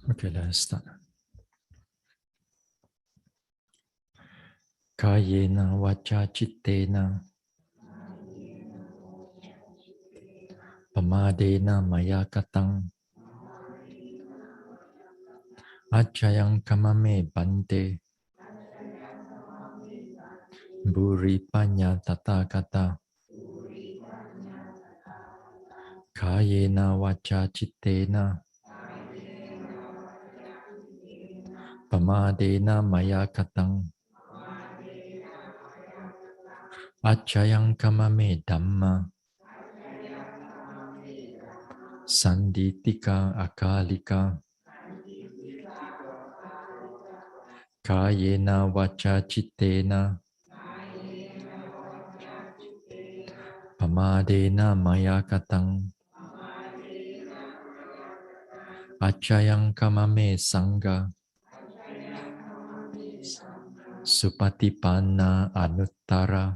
Okay, let's start. Kayena vacha chittena pamadena maya katang achayang kamame bante buri panya tata kata Kayena vacha chittena pamadena maya katang achayang kamame dhamma sanditika akalika Kayena vacha chittena pamadena maya katang achayang kamame sangha supatipanna anuttara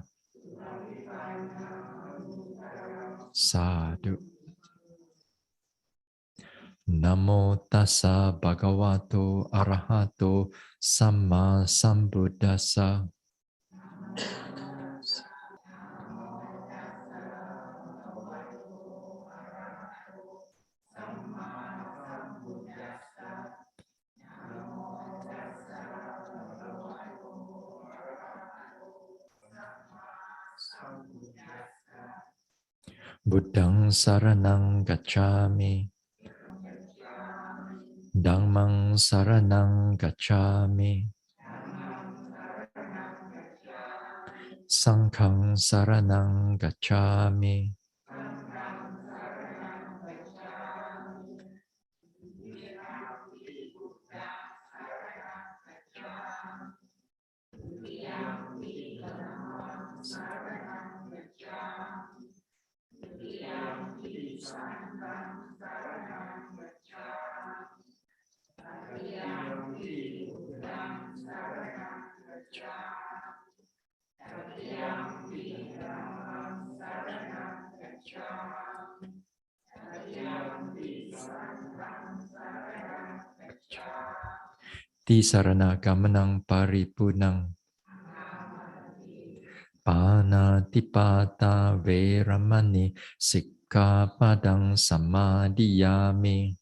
sadhu. Namo tassa bhagavato arahato samma sambuddhassa. Buddhang saranang gacchami. Dhammang saranang gacchami. Sanghang saranang gacchami. Tisarana gamanang paripunang panatipata veramani sikkhapadang samadhiyami.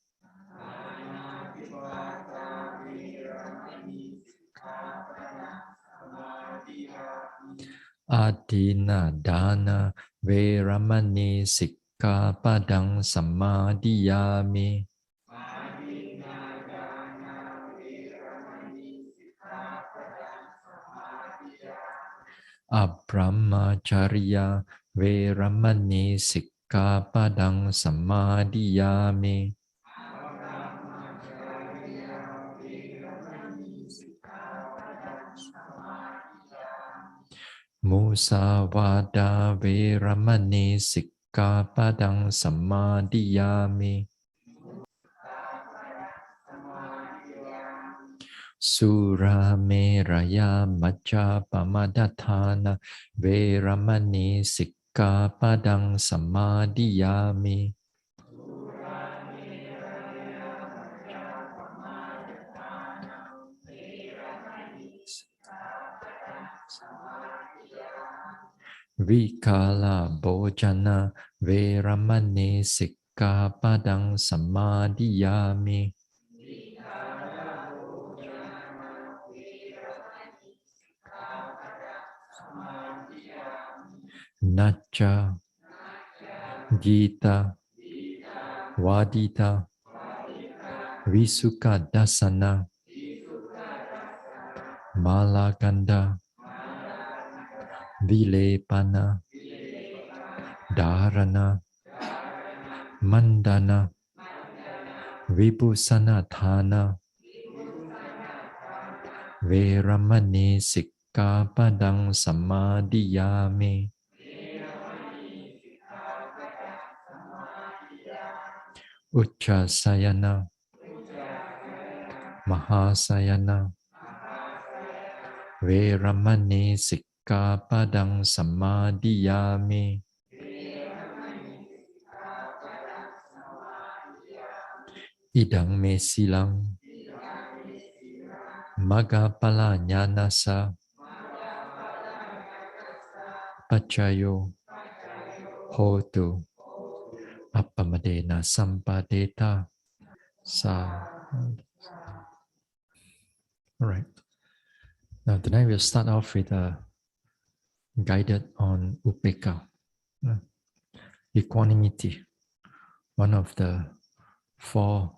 Adina dana veramani sikkhapadang samadhiyami. Abrahmacharya veramani sikkhapadang samadhiyami. Musavada veramani sikkhapadang samadhiyami. Surameraya majjapamadatthana veramani sikkhapadang samadhiyami. Vikala bhojana veramani sikkhapadang samadhiyami. Nacha Gita Vadita Visuka Dasana Malaganda Vilepana Dharana Mandana Vibhusanathana Veramani sikkhapadang samadhiyami. Uchasayana Mahasayana Veramani sikkhapadang samadhiyami. Idang me silang Magapala Jnanasa Pachayo Hotu Appamadena Sampadeta Sa. All right. Now tonight we'll start off with a guided on Upeka, equanimity, one of the 4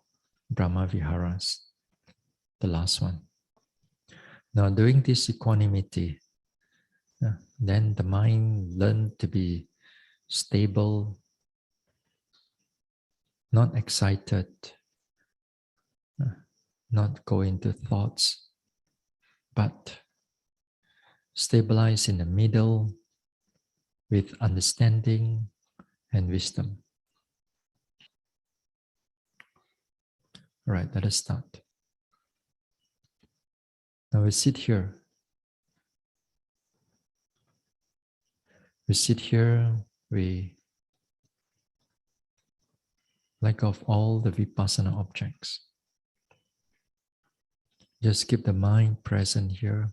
Brahma Viharas, the last one. Now doing this equanimity, then the mind learn to be stable, not excited, not go into thoughts, but stabilize in the middle with understanding and wisdom. All right, let us start. Now we sit here. We sit here, we let go of all the vipassana objects. Just keep the mind present here.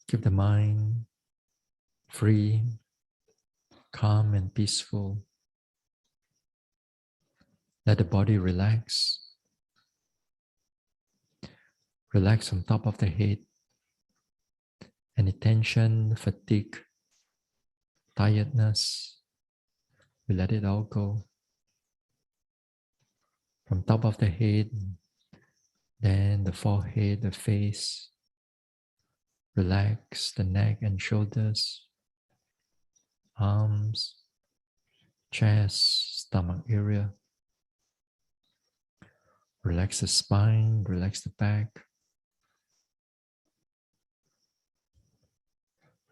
Keep the mind free, calm and peaceful. Let the body relax. Relax from top of the head. Any tension, fatigue, tiredness, we let it all go. From top of the head, then the forehead, the face. Relax the neck and shoulders, arms, chest, stomach area. Relax the spine, relax the back.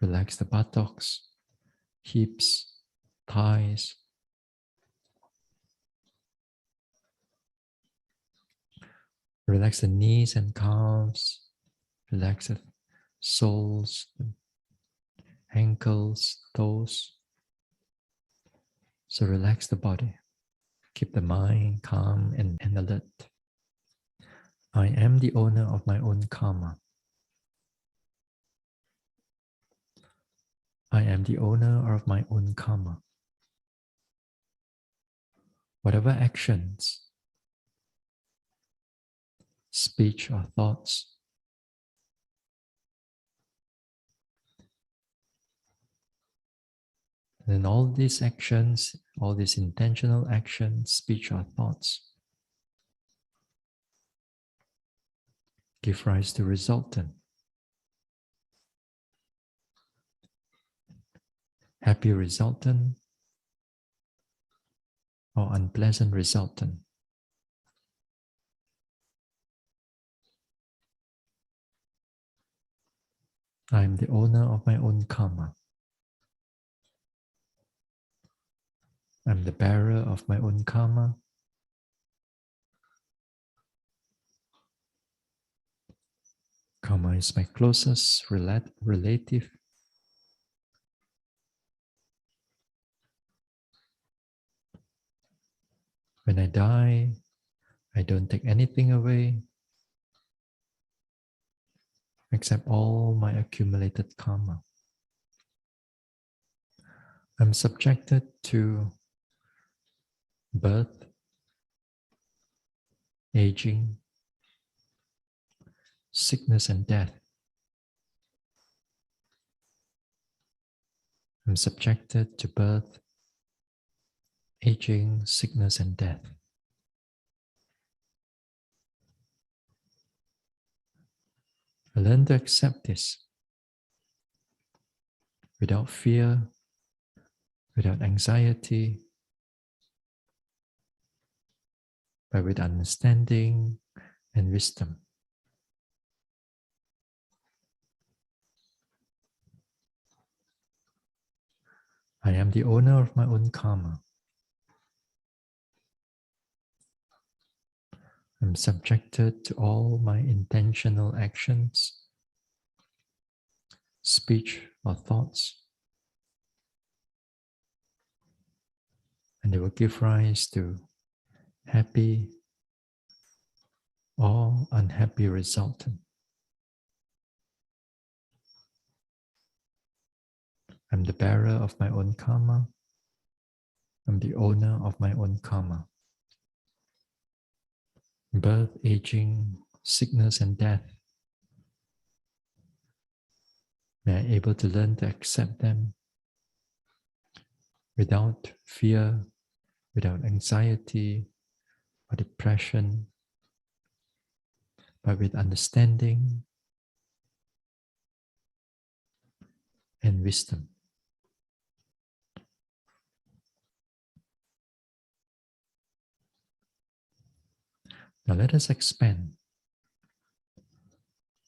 Relax the buttocks, hips, thighs. Relax the knees and calves. Relax the soles, ankles, toes. So relax the body. Keep the mind calm and alert. I am the owner of my own karma. I am the owner of my own karma. Whatever actions, speech or thoughts, then all these actions, all these intentional actions, speech or thoughts, give rise to resultant. Happy resultant or unpleasant resultant. I am the owner of my own karma. I am the bearer of my own karma. Karma is my closest relative. When I die, I don't take anything away except all my accumulated karma. I'm subjected to birth, aging, sickness and death. I'm subjected to birth, aging, sickness and death. I learn to accept this without fear, without anxiety, but with understanding and wisdom. I am the owner of my own karma. I'm subjected to all my intentional actions, speech or thoughts, and they will give rise to happy, all unhappy resultant. I'm the bearer of my own karma. I'm the owner of my own karma. Birth, aging, sickness, and death. May I be able to learn to accept them without fear, without anxiety or depression, but with understanding and wisdom. Now let us expand.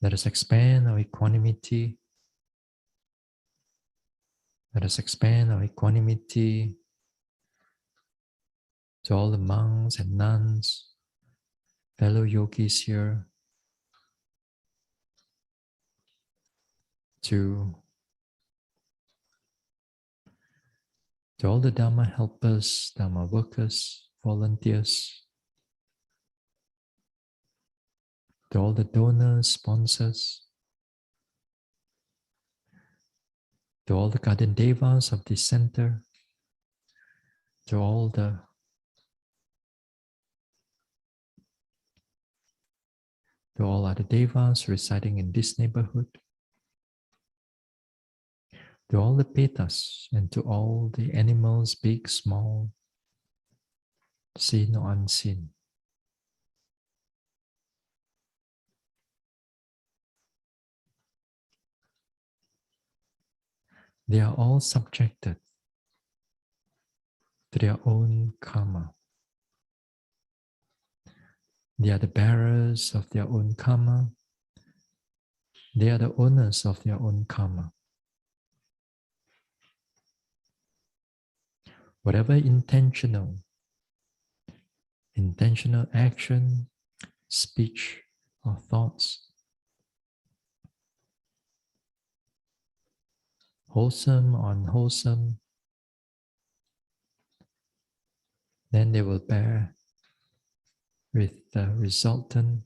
Let us expand our equanimity. Let us expand our equanimity to all the monks and nuns, fellow yogis here, to all the Dharma helpers, Dharma workers, volunteers, to all the donors, sponsors, to all the guardian devas of this center, to all other devas residing in this neighborhood, to all the petas, and to all the animals, big, small, seen or unseen. They are all subjected to their own karma. They are the bearers of their own karma. They are the owners of their own karma. Whatever intentional action, speech, or thoughts, wholesome or unwholesome, then they will bear with the resultant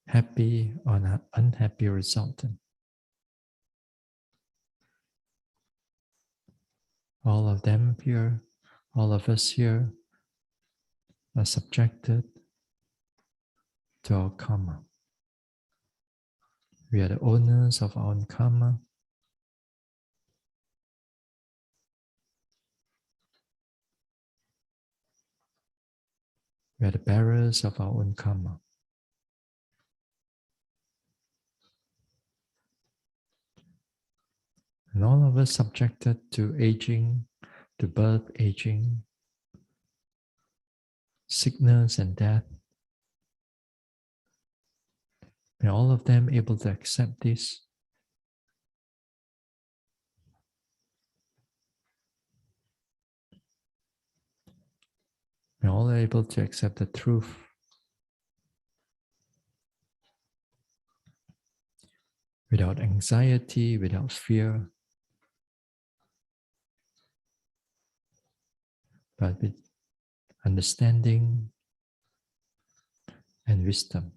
happy or unhappy resultant. All of them here, all of us here are subjected to our karma. We are the owners of our own karma. We are the bearers of our own karma. And all of us subjected to aging, to birth, aging, sickness, and death. May all of them able to accept this. May all able to accept the truth. Without anxiety, without fear, but with understanding and wisdom.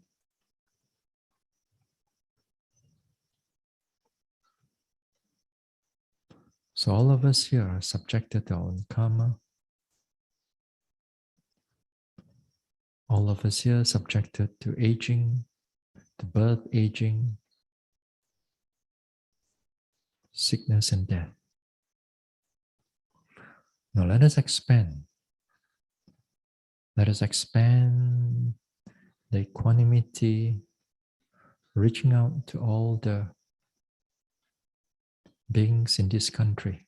So all of us here are subjected to our own karma. All of us here are subjected to aging, to birth, aging, sickness, and death. Now let us expand. Let us expand the equanimity, reaching out to all the beings in this country,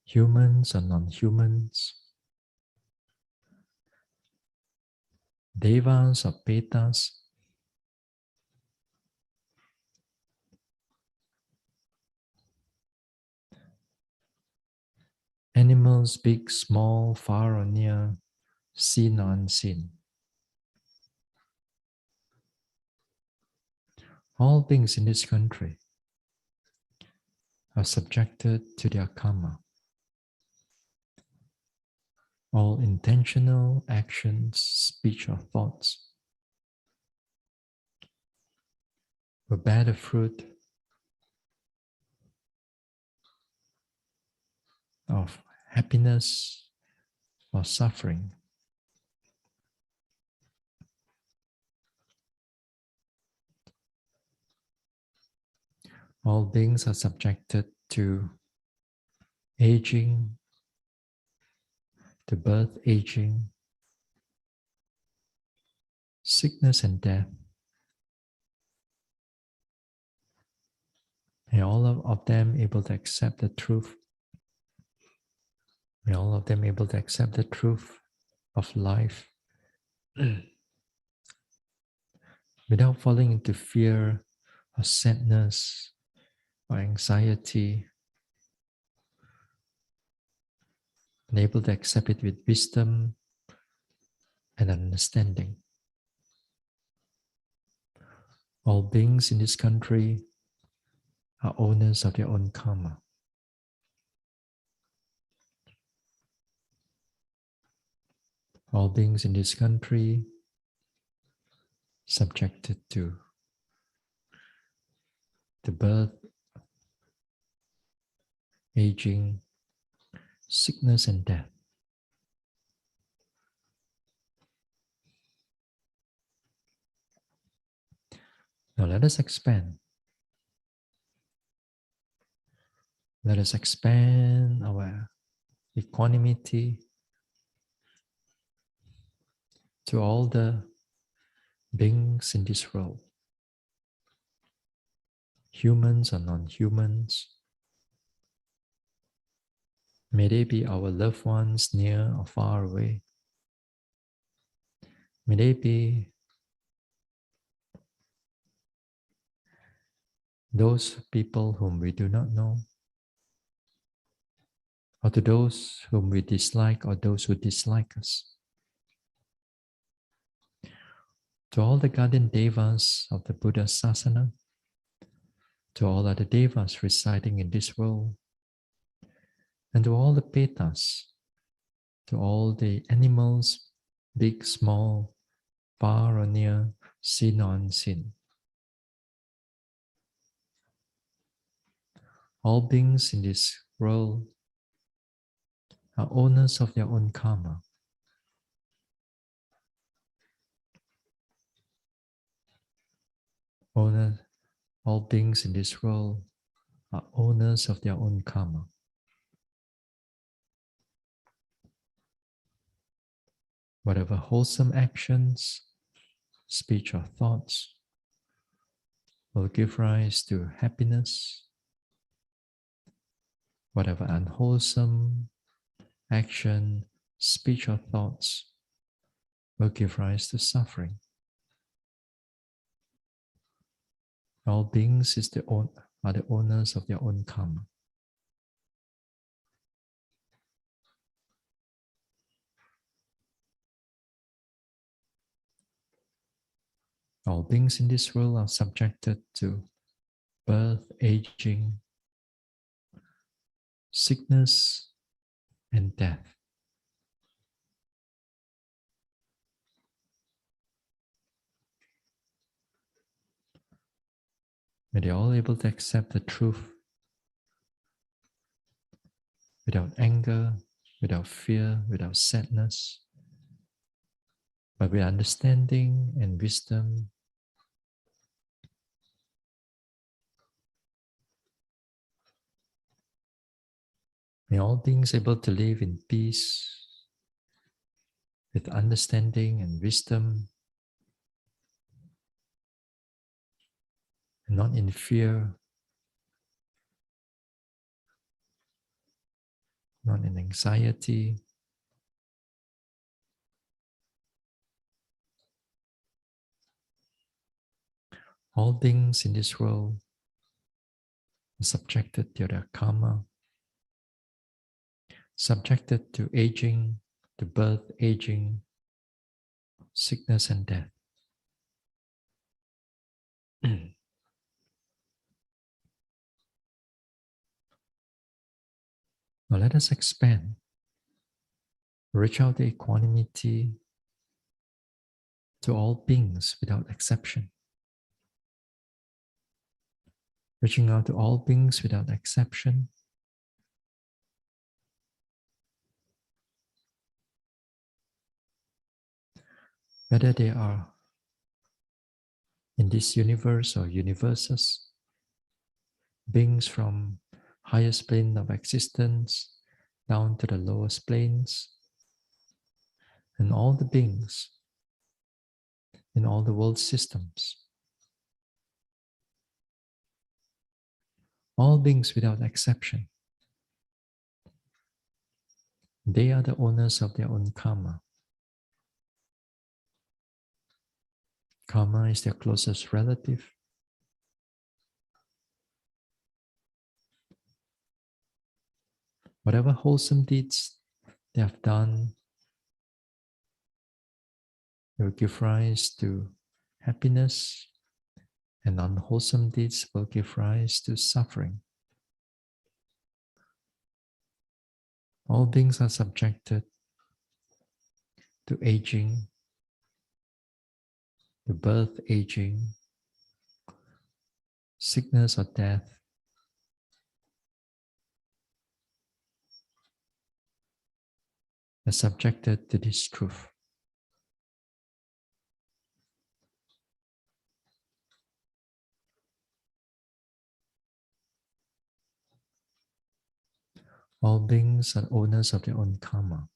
humans and non-humans, devas or petas, animals, big, small, far or near, seen or unseen. All beings in this country are subjected to their karma. all intentional actions, speech, or thoughts will bear the fruit of happiness or suffering. All beings are subjected to aging, to birth, aging, sickness, and death. May all of them able to accept the truth. May all of them able to accept the truth of life without falling into fear or sadness or anxiety, and able to accept it with wisdom and understanding. All beings in this country are owners of their own karma. All beings in this country subjected to the birth, aging, sickness, and death. Now let us expand. Let us expand our equanimity to all the beings in this world, humans or non-humans. May they be our loved ones near or far away. May they be those people whom we do not know, or to those whom we dislike or those who dislike us. To all the guardian devas of the Buddha Sasana, to all other devas residing in this world, and to all the petas, to all the animals, big, small, far or near, seen or unseen. All beings in this world are owners of their own karma. All beings in this world are owners of their own karma. Whatever wholesome actions, speech, or thoughts will give rise to happiness. Whatever unwholesome action, speech, or thoughts will give rise to suffering. All beings are the owners of their own karma. All beings in this world are subjected to birth, aging, sickness, and death. May they all able to accept the truth without anger, without fear, without sadness, but with understanding and wisdom. May all beings able to live in peace, with understanding and wisdom, and not in fear, not in anxiety. All beings in this world are subjected to their karma, subjected to aging, to birth, aging, sickness, and death. Now let us expand. Reach out the equanimity to all beings without exception. Reaching out to all beings without exception. Whether they are in this universe or universes, beings from highest plane of existence down to the lowest planes, and all the beings in all the world systems. All beings without exception. They are the owners of their own karma. Karma is their closest relative. Whatever wholesome deeds they have done will give rise to happiness, and unwholesome deeds will give rise to suffering. All beings are subjected to aging, to birth, aging, sickness or death. Are subjected to this truth. All beings are owners of their own karma.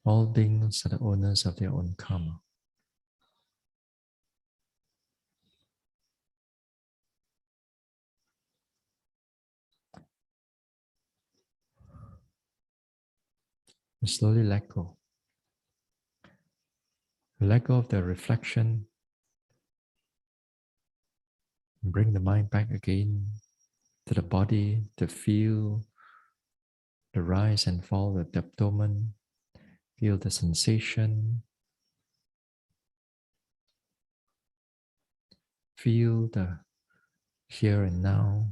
All beings are the owners of their own karma. You slowly let go. Let go of the reflection. Bring the mind back again to the body to feel the rise and fall of the abdomen. Feel the sensation. Feel the here and now.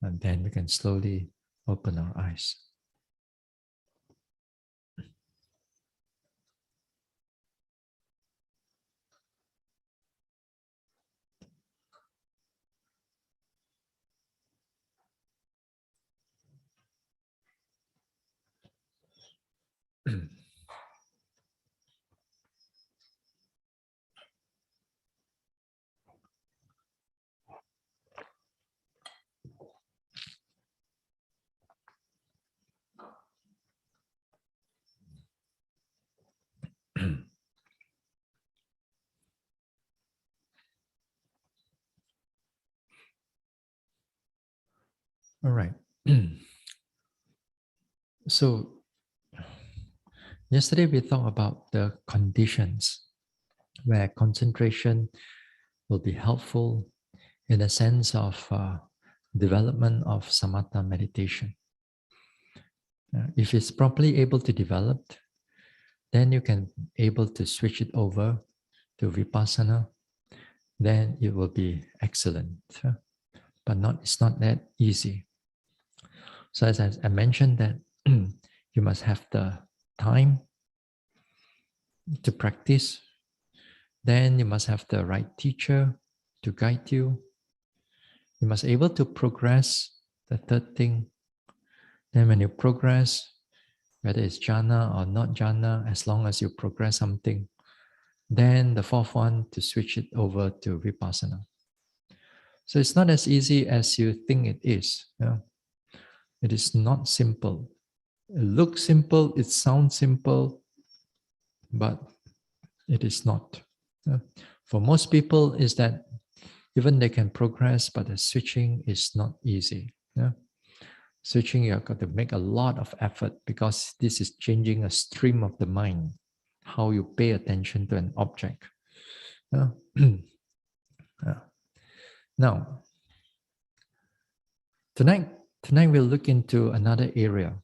And then we can slowly open our eyes. All right. So, yesterday we talked about the conditions where concentration will be helpful in the sense of development of samatha meditation. If it's properly able to develop, then you can able to switch it over to vipassana. Then it will be excellent, but it's not that easy. So as I mentioned that you must have the time to practice. Then you must have the right teacher to guide you. You must be able to progress, the third thing. Then when you progress, whether it's jhana or not jhana, as long as you progress something, then the fourth one, to switch it over to vipassana. So it's not as easy as you think it is. Yeah? It is not simple. It looks simple, it sounds simple, but it is not. Yeah? For most people, is that even they can progress, but the switching is not easy. Yeah? Switching, you've got to make a lot of effort because this is changing a stream of the mind, how you pay attention to an object. Yeah? Yeah. Now, tonight we'll look into another area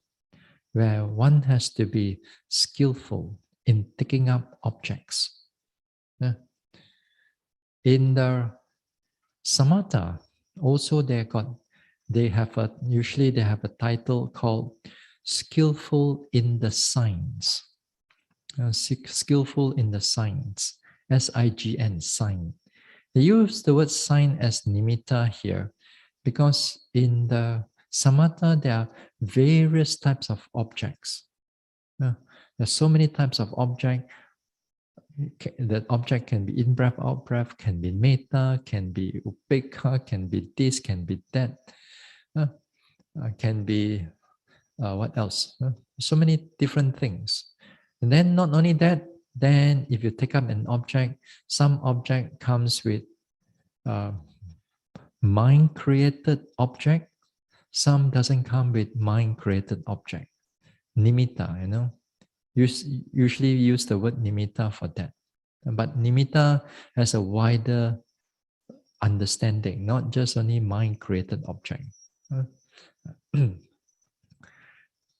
where one has to be skillful in picking up objects. Yeah? In the samatha, also they got usually they have a title called skillful in the signs. Skillful in the signs, SIGN, sign. They use the word sign as nimitta here because in the samatha there are various types of objects. There's so many types of object. That object can be in breath, out breath, can be metta, can be upekkha, can be this, can be that, can be what else? So many different things. And then not only that, then if you take up an object, some object comes with mind-created object, some doesn't come with mind-created object. Nimitta, usually use the word nimitta for that. But nimitta has a wider understanding, not just only mind-created object.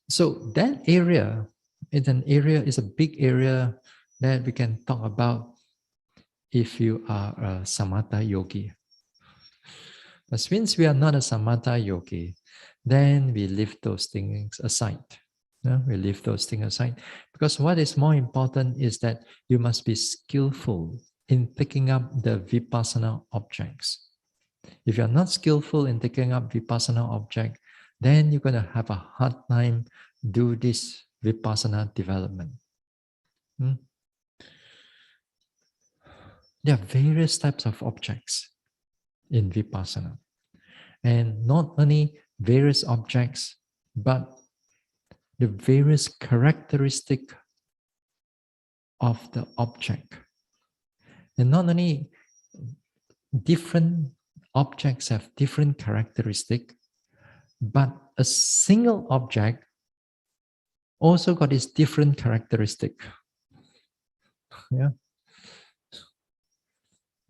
So that area is a big area that we can talk about if you are a samatha yogi. But since we are not a samatha yogi, then we leave those things aside. We leave those things aside because what is more important is that you must be skillful in picking up the vipassana objects. If you're not skillful in taking up vipassana object, then you're going to have a hard time do this vipassana development. There are various types of objects in vipassana. And not only various objects, but the various characteristic of the object. And not only different objects have different characteristic, but a single object also got its different characteristic. Yeah.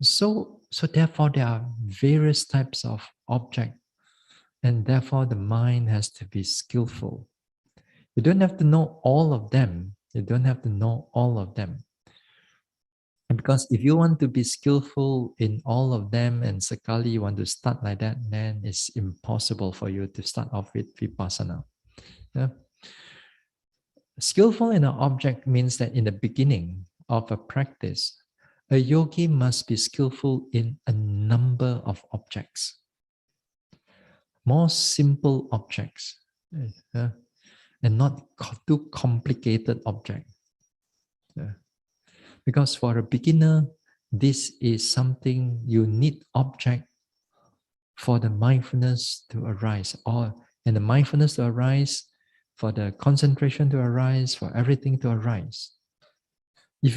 So therefore there are various types of object, and therefore the mind has to be skillful. You don't have to know all of them. You don't have to know all of them. And because if you want to be skillful in all of them and sekali you want to start like that, then it's impossible for you to start off with vipassana. Yeah? Skillful in an object means that in the beginning of a practice, a yogi must be skillful in a number of objects. More simple objects, and not too complicated objects. Because for a beginner, this is something you need object for the mindfulness to arise, and the mindfulness to arise, for the concentration to arise, for everything to arise. If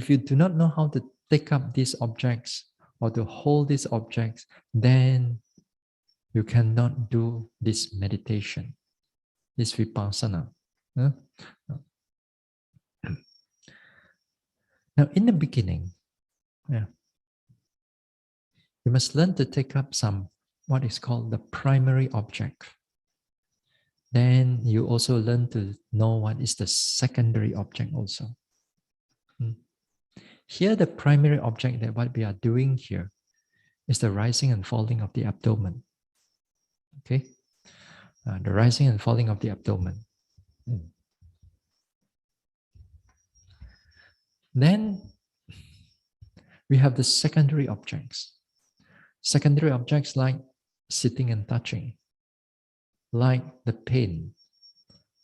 you do not know how to take up these objects or to hold these objects, then you cannot do this meditation, this vipassana. Now, in the beginning, you must learn to take up what is called the primary object. Then you also learn to know what is the secondary object also. Here, the primary object that what we are doing here is the rising and falling of the abdomen. Okay? The rising and falling of the abdomen. Then we have the secondary objects. Secondary objects like sitting and touching, like the pain,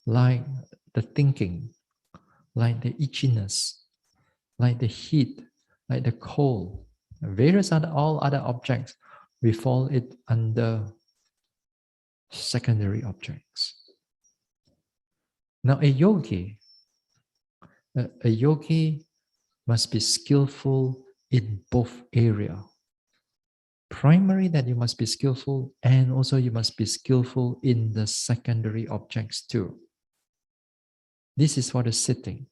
like the thinking, like the itchiness, like the heat, like the cold, all other objects, we fall it under secondary objects. Now a yogi must be skillful in both areas. Primary, that you must be skillful, and also you must be skillful in the secondary objects too. This is for the sitting.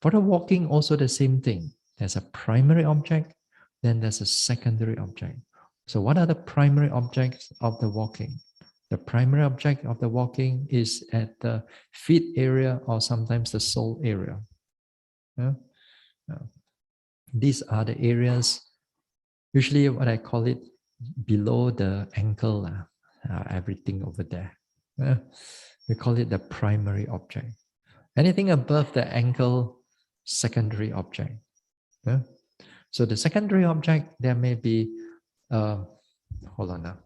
For the walking, also the same thing. There's a primary object, then there's a secondary object. So what are the primary objects of the walking? The primary object of the walking is at the feet area or sometimes the sole area. These are the areas, usually what I call it, below the ankle, everything over there. We call it the primary object. Anything above the ankle, secondary object. So the secondary object, there may be, hold on now.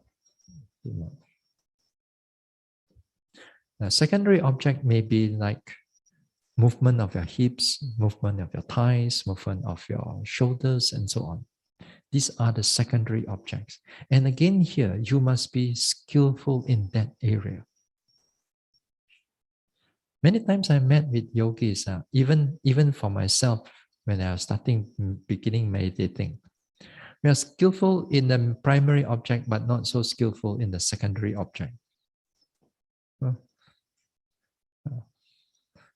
The secondary object may be like movement of your hips, movement of your thighs, movement of your shoulders, and so on. These are the secondary objects. And again here, you must be skillful in that area. Many times I met with yogis, even for myself, when I was beginning meditating. We are skillful in the primary object, but not so skillful in the secondary object.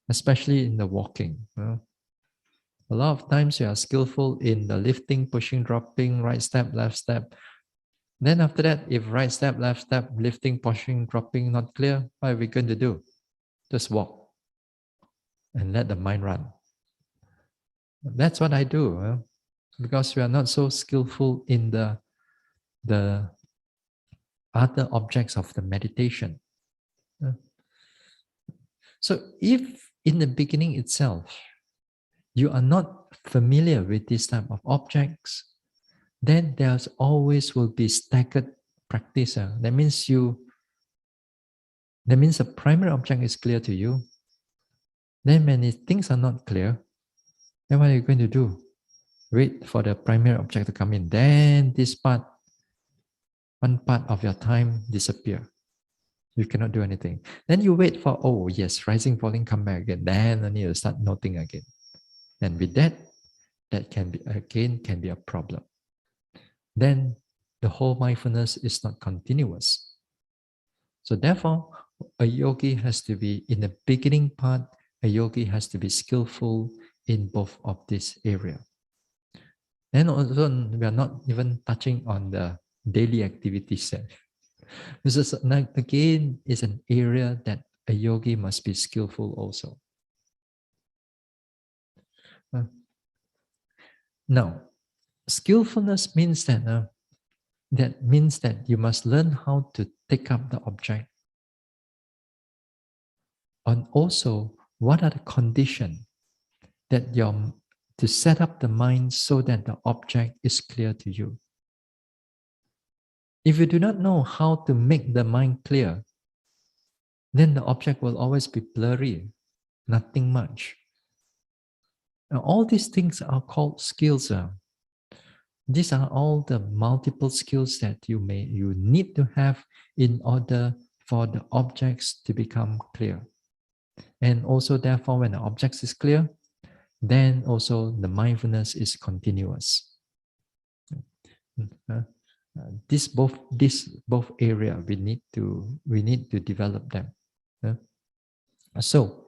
Especially in the walking. A lot of times you are skillful in the lifting, pushing, dropping, right step, left step. Then after that, if right step, left step, lifting, pushing, dropping not clear, what are we going to do? Just walk and let the mind run. That's what I do, because we are not so skillful in the other objects of the meditation. So if in the beginning itself, you are not familiar with this type of objects, then there's always will be staggered practice. That means the primary object is clear to you. Then when things are not clear, then what are you going to do? Wait for the primary object to come in. Then one part of your time disappear. You cannot do anything. Then you wait for, oh yes, rising, falling, come back again. Then only you start noting again. And with that can be a problem. Then the whole mindfulness is not continuous. So therefore, a yogi has to be, in the beginning part, a yogi has to be skillful in both of this area. And also, we are not even touching on the daily activities. This is, again, is an area that a yogi must be skillful also. Now, skillfulness means that you must learn how to take up the object. And also, what are the conditions that to set up the mind so that the object is clear to you. If you do not know how to make the mind clear, then the object will always be blurry, nothing much. Now, all these things are called skills. These are all the multiple skills that you need to have in order for the objects to become clear. And also, therefore, when the object is clear, then also the mindfulness is continuous. This both area we need to develop them. So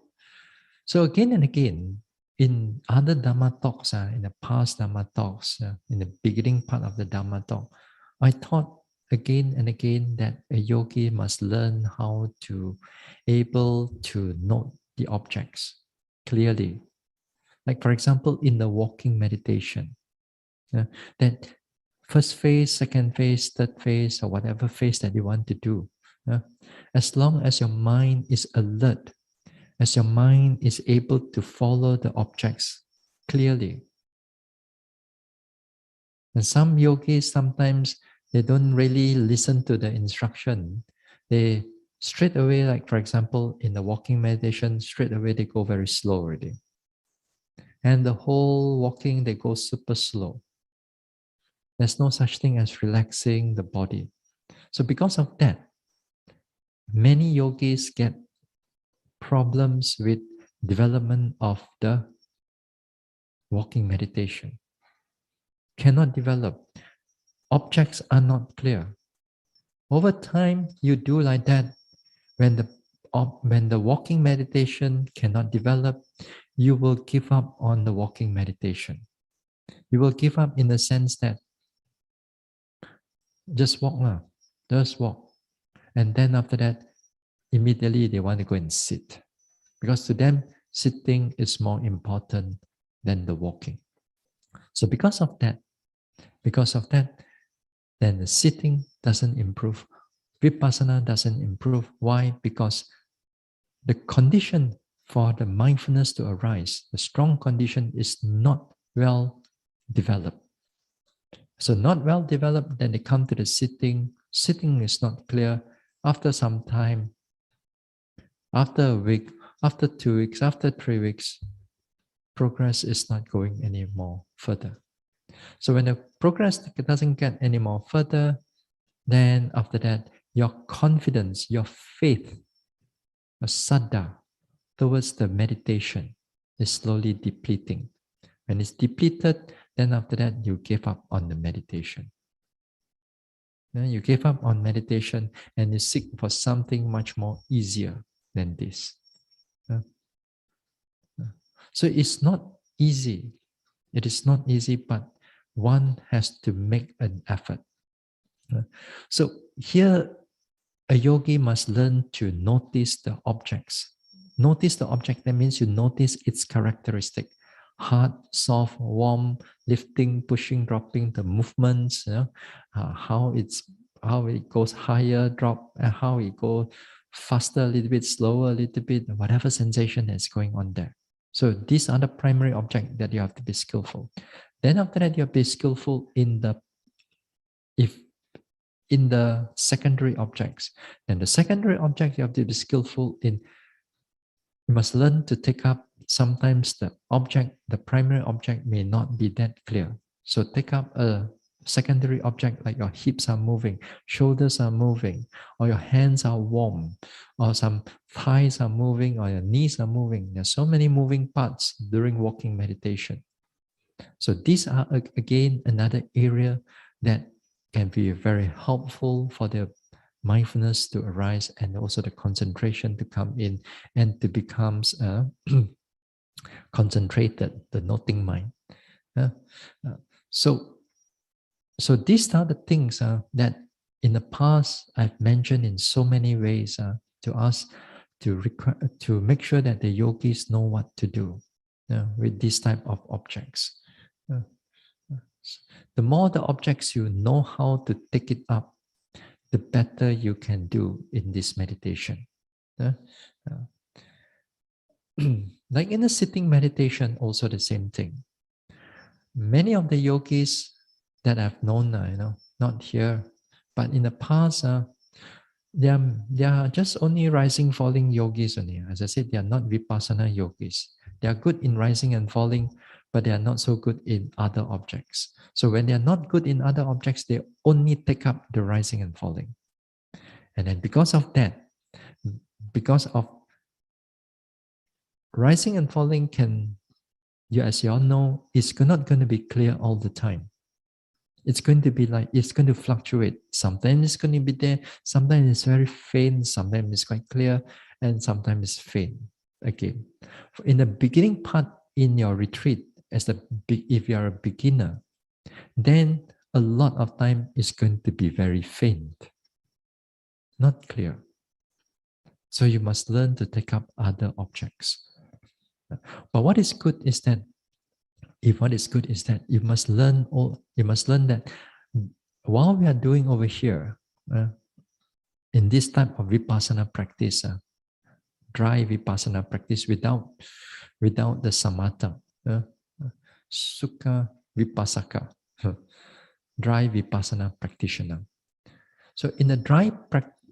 again and again, in other Dhamma talks, in the past Dhamma talks, in the beginning part of the Dhamma talk, I taught again and again that a yogi must learn how to able to note the objects clearly. Like for example, in the walking meditation, that first phase, second phase, third phase, or whatever phase that you want to do, as long as your mind is alert, as your mind is able to follow the objects clearly. And some yogis, sometimes they don't really listen to the instruction. They straight away, like for example, in the walking meditation, straight away they go very slow already. And the whole walking, they go super slow. There's no such thing as relaxing the body. So because of that, many yogis get problems with development of the walking meditation. Cannot develop. Objects are not clear. Over time, you do like that. When the walking meditation cannot develop, you will give up on the walking meditation. You will give up in the sense that just walk, just walk. And then after that, immediately they want to go and sit. Because to them, sitting is more important than the walking. So because of that, then the sitting doesn't improve. Vipassana doesn't improve. Why? Because the condition for the mindfulness to arise, the strong condition, is not well developed. So not well developed, then they come to the sitting. Sitting is not clear. After some time, after a week, after 2 weeks, after 3 weeks, progress is not going any more further. So when the progress doesn't get any more further, then after that, your confidence, your faith, your saddha towards the meditation is slowly depleting. When it's depleted, then after that, you give up on the meditation. Then you give up on meditation and you seek for something much more easier than this. So it's not easy. It is not easy, but one has to make an effort. So here, a yogi must learn to notice the objects. Notice the object, that means you notice its characteristic. Hard, soft, warm, lifting, pushing, dropping, the movements, how it goes higher, drop, and how it goes faster, a little bit, slower, a little bit, whatever sensation is going on there. So these are the primary objects that you have to be skillful. Then after that, you have to be skillful in the secondary objects. Then the secondary object you have to be skillful in. You must learn to take up. Sometimes the primary object may not be that clear. So take up a secondary object like your hips are moving, shoulders are moving, or your hands are warm, or some thighs are moving, or your knees are moving. There's so many moving parts during walking meditation. So these are again another area that can be very helpful for the mindfulness to arise and also the concentration to come in and to become concentrated, the noting mind. So these are the things that in the past I've mentioned in so many ways to us to make sure that the yogis know what to do with these type of objects. The more the objects you know how to take it up, the better you can do in this meditation. Like in the sitting meditation, also the same thing. Many of the yogis that I've known, not here, but in the past, they are just only rising, falling yogis only. As I said, they are not vipassana yogis. They are good in rising and falling, but they are not so good in other objects. So when they are not good in other objects, they only take up the rising and falling. And then because of that, because of rising and falling as you all know, it's not going to be clear all the time. It's going to be it's going to fluctuate. Sometimes it's going to be there, sometimes it's very faint, sometimes it's quite clear, and sometimes it's faint again. In the beginning part in your retreat, if you are a beginner, then a lot of time is going to be very faint, not clear. So you must learn to take up other objects. But what is good is that you must learn that while we are doing over here, in this type of vipassana practice, dry vipassana practice without the samatha, sukha vipassaka, dry vipassana practitioner. So in a dry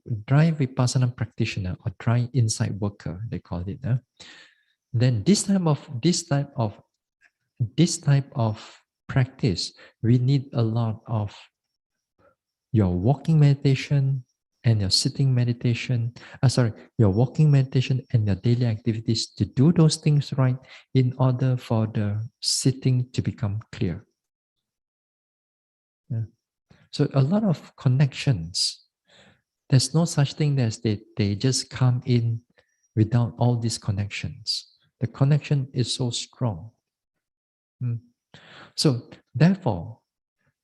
vipassana practitioner or dry insight worker, they call it, then this type of practice, we need a lot of your walking meditation and your sitting meditation, your walking meditation and your daily activities to do those things right in order for the sitting to become clear. So a lot of connections. There's no such thing as they just come in without all these connections. The connection is so strong. So therefore,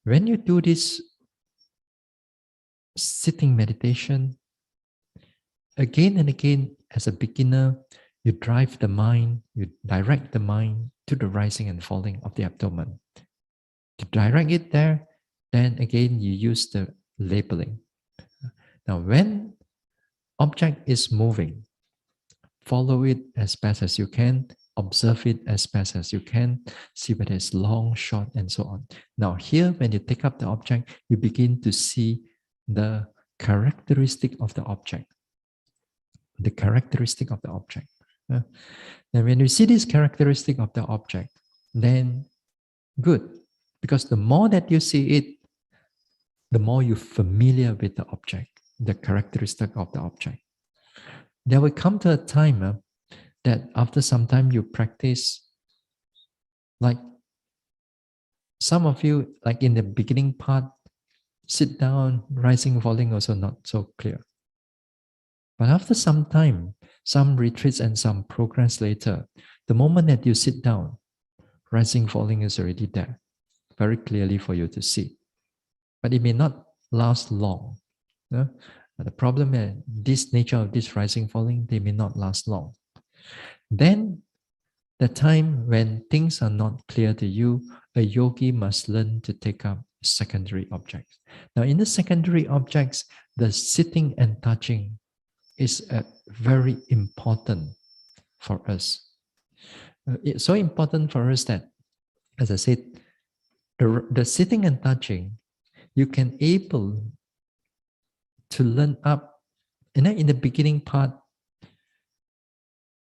when you do this sitting meditation, again and again, as a beginner, you drive the mind, you direct the mind to the rising and falling of the abdomen. To direct it there, Then again, you use the labeling. Now, when object is moving, follow it as best as you can, observe it as best as you can, see whether it's long, short, and so on. Now, here, when you take up the object, you begin to see the characteristic of the object. The characteristic of the object. And when you see this characteristic of the object, then good. Because the more that you see it, the more you're familiar with the object, the characteristic of the object. There will come to a time that after some time you practice, like some of you, like in the beginning part, sit down, rising, falling, also not so clear. But after some time, some retreats and some progress later, the moment that you sit down, rising, falling is already there, very clearly for you to see. But it may not last long. The problem is this nature of this rising, falling, they may not last long. Then the time when things are not clear to you, a yogi must learn to take up secondary objects. Now, in the secondary objects, the sitting and touching is very important for us. It's so important for us that, as I said, the sitting and touching, you can able to learn up. And then in the beginning part,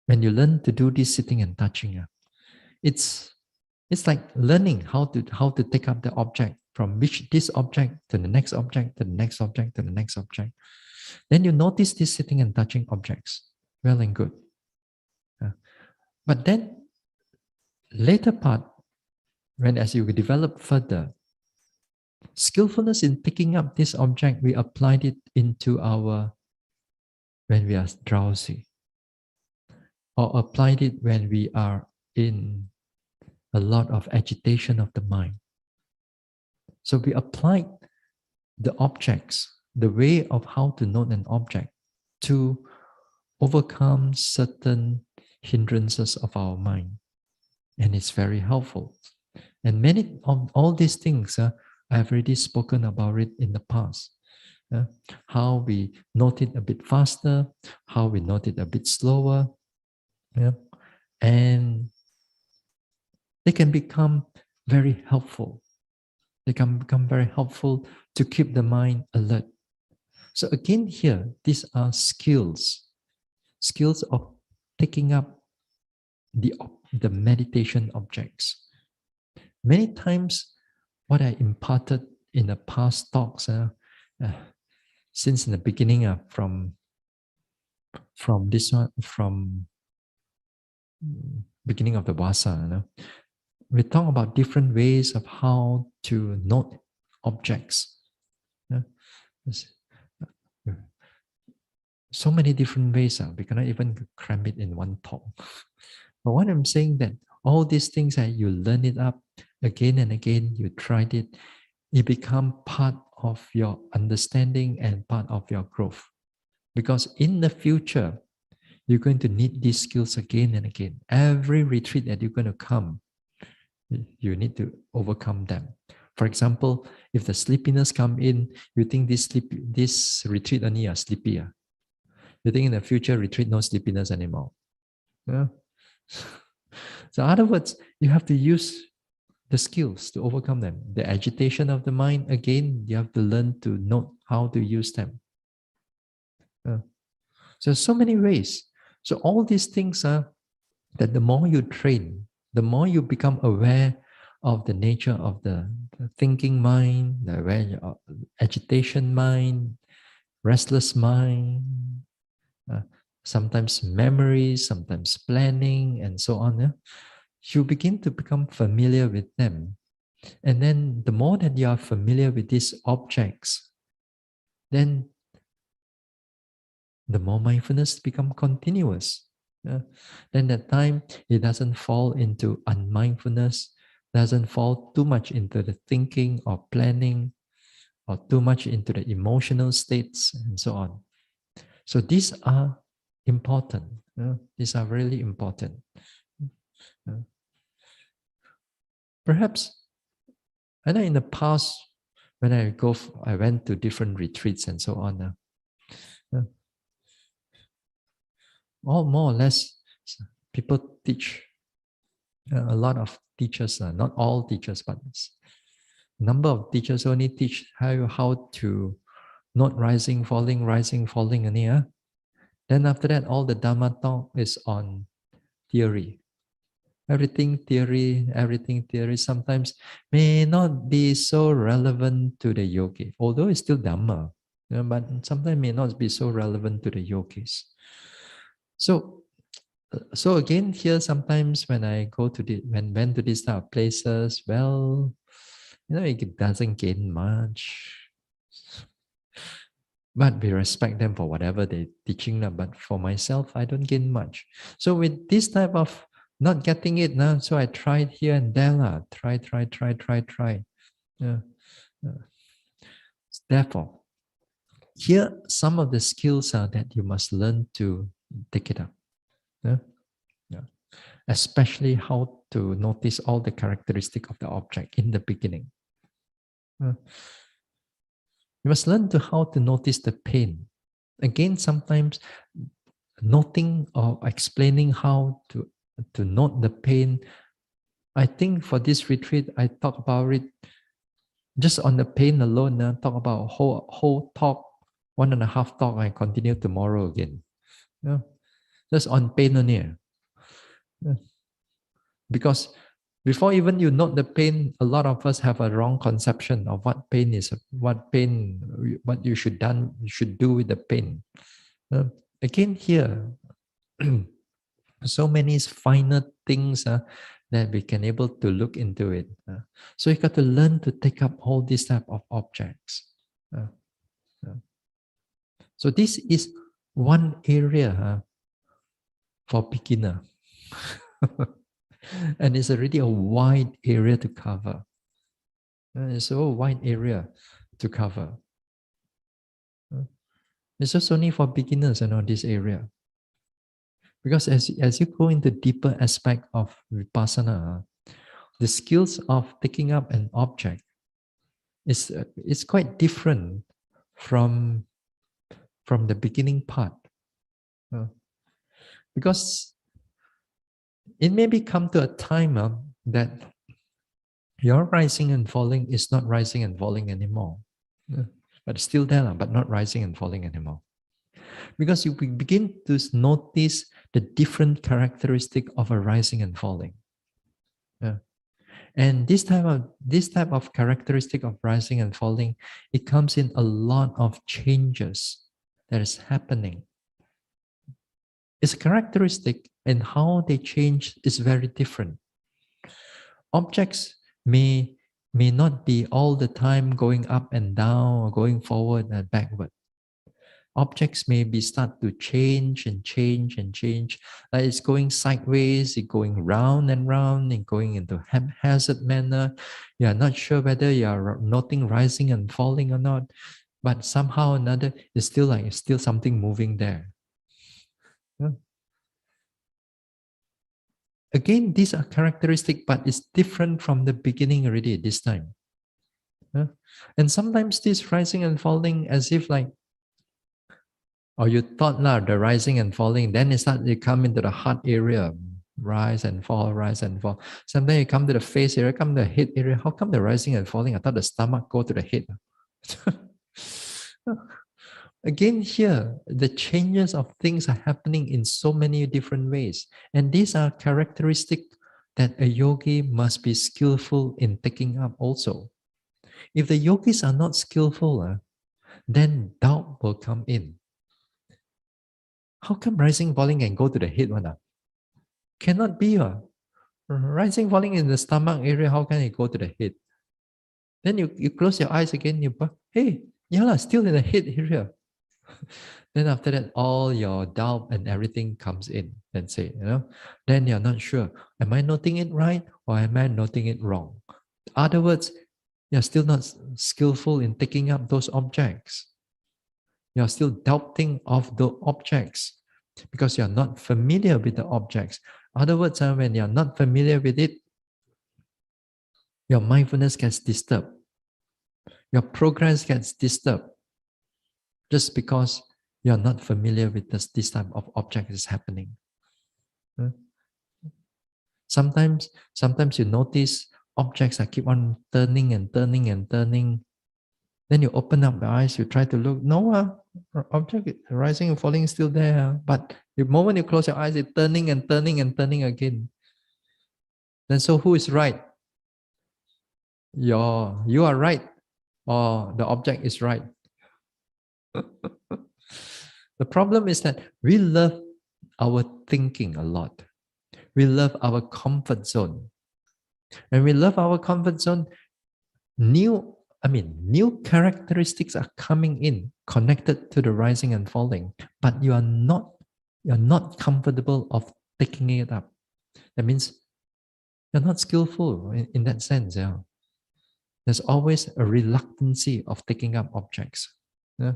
when you learn to do this sitting and touching, it's like learning how to take up the object from this object to the next object to the next object to the next object. Then you notice these sitting and touching objects. Well and good. But then later part, when as you develop further, skillfulness in picking up this object, we applied it into when we are drowsy, or applied it when we are in a lot of agitation of the mind. So we applied the objects, the way of how to note an object to overcome certain hindrances of our mind. And it's very helpful. And many of all these things, I have already spoken about it in the past. How we note it a bit faster, how we note it a bit slower. And they can become very helpful. They can become very helpful to keep the mind alert. So again here, these are skills of taking up the meditation objects. Many times, what I imparted in the past talks, since in the beginning, from this one, from beginning of the Vasa, we talk about different ways of how to note objects. So many different ways. We cannot even cram it in one talk. But what I'm saying that all these things that you learn it up again and again, you tried it, it become part of your understanding and part of your growth. Because in the future, you're going to need these skills again and again. Every retreat that you're going to come, you need to overcome them. For example, if the sleepiness come in, you think this retreat only are sleepy. You think in the future retreat no sleepiness anymore. Yeah. So in other words, you have to use the skills to overcome them. The agitation of the mind, again, you have to learn to know how to use them. So many ways. So all these things are that the more you train, the more you become aware of the nature of the thinking mind, the agitation mind, restless mind, sometimes memories, sometimes planning, and so on. You begin to become familiar with them. And then the more that you are familiar with these objects, then the more mindfulness become continuous. Then that time it doesn't fall into unmindfulness, doesn't fall too much into the thinking or planning, or too much into the emotional states and so on. So these are important. These are really important. Perhaps, I know in the past, when I went to different retreats and so on. All more or less, people teach, a lot of teachers, not all teachers, but number of teachers only teach how to note rising, falling, and here. Then after that, all the Dhamma talk is on theory. Everything theory sometimes may not be so relevant to the yogi, although it's still Dhamma, but sometimes may not be so relevant to the yogis. So again, here sometimes when I go to went to these type of places, well, it doesn't gain much. But we respect them for whatever they're teaching. But for myself, I don't gain much. So with this type of not getting it now, so I tried here and there. Try. Yeah. Therefore, here some of the skills are that you must learn to take it up. Yeah. Especially how to notice all the characteristic of the object in the beginning. You must learn how to notice the pain. Again, sometimes noting or explaining how to note the pain. I think for this retreat, I talk about it just on the pain alone. Talk about whole talk, 1.5 talk. I continue tomorrow again. Yeah. Just on pain only. Yeah. Because before even you note the pain, a lot of us have a wrong conception of what pain is, what you should do with the pain. Again, here, so many finer things that we can able to look into it. So you got to learn to take up all these type of objects. So this is one area for beginner. And it's already a wide area to cover. It's a wide area to cover. It's just only for beginners, this area. Because as you go into deeper aspect of vipassana, the skills of picking up an object is quite different from the beginning part. Because it may come to a time that your rising and falling is not rising and falling anymore. But still there, but not rising and falling anymore. Because you begin to notice the different characteristic of a rising and falling. And this type of characteristic of rising and falling, it comes in a lot of changes that is happening. Its characteristic and how they change is very different. Objects may not be all the time going up and down or going forward and backward. Objects may start to change and change and change. Like it's going sideways, it's going round and round, and going into haphazard manner. You are not sure whether you are noting rising and falling or not, but somehow or another, it's still something moving there. Again, these are characteristic, but it's different from the beginning already this time. And sometimes this rising and falling as if or you thought the rising and falling, then you come into the heart area, rise and fall, rise and fall. Sometimes you come to the face area, come to the head area. How come the rising and falling? I thought the stomach go to the head. Again, here, the changes of things are happening in so many different ways. And these are characteristics that a yogi must be skillful in taking up also. If the yogis are not skillful, then doubt will come in. How come rising, falling can go to the head one? Cannot be. Rising, falling in the stomach area, how can it go to the head? Then you close your eyes again, still in the head area. Then after that, all your doubt and everything comes in and then you're not sure, am I noting it right or am I noting it wrong? In other words, you're still not skillful in taking up those objects. You're still doubting of the objects because you're not familiar with the objects. In other words, when you're not familiar with it, your mindfulness gets disturbed. Your progress gets disturbed just because you're not familiar with this type of object is happening. Sometimes you notice objects that keep on turning and turning and turning. Then you open up the eyes, you try to look. No, object rising and falling is still there. But the moment you close your eyes, it's turning and turning and turning again. Then so who is right? You are right, or the object is right. The problem is that we love our thinking a lot. We love our comfort zone. When we love our comfort zone, new characteristics are coming in connected to the rising and falling, but you're not comfortable of taking it up. That means you're not skillful in that sense. Yeah. There's always a reluctancy of taking up objects. Yeah.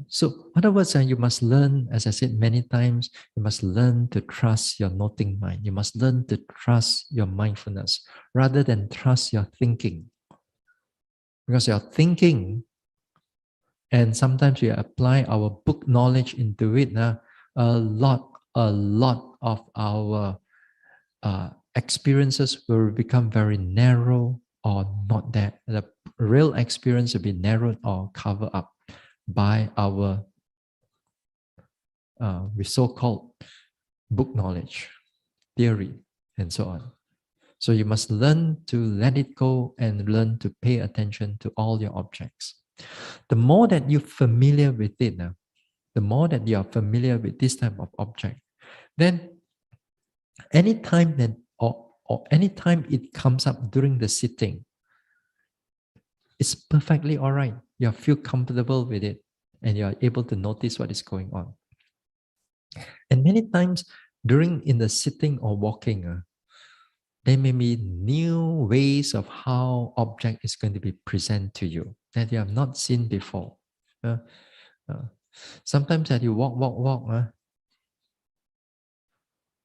So, in other words, you must learn, as I said many times, you must learn to trust your noting mind. You must learn to trust your mindfulness rather than trust your thinking. Because your thinking, and sometimes we apply our book knowledge into it, a lot of our experiences will become very narrow or not that. The real experience will be narrowed or covered up by our with so-called book knowledge, theory, and so on. So you must learn to let it go and learn to pay attention to all your objects. The more that you're familiar with it, the more that you are familiar with this type of object, then anytime that or anytime it comes up during the sitting, it's perfectly all right. You feel comfortable with it and you are able to notice what is going on. And many times in the sitting or walking, there may be new ways of how object is going to be presented to you that you have not seen before. Sometimes as you walk,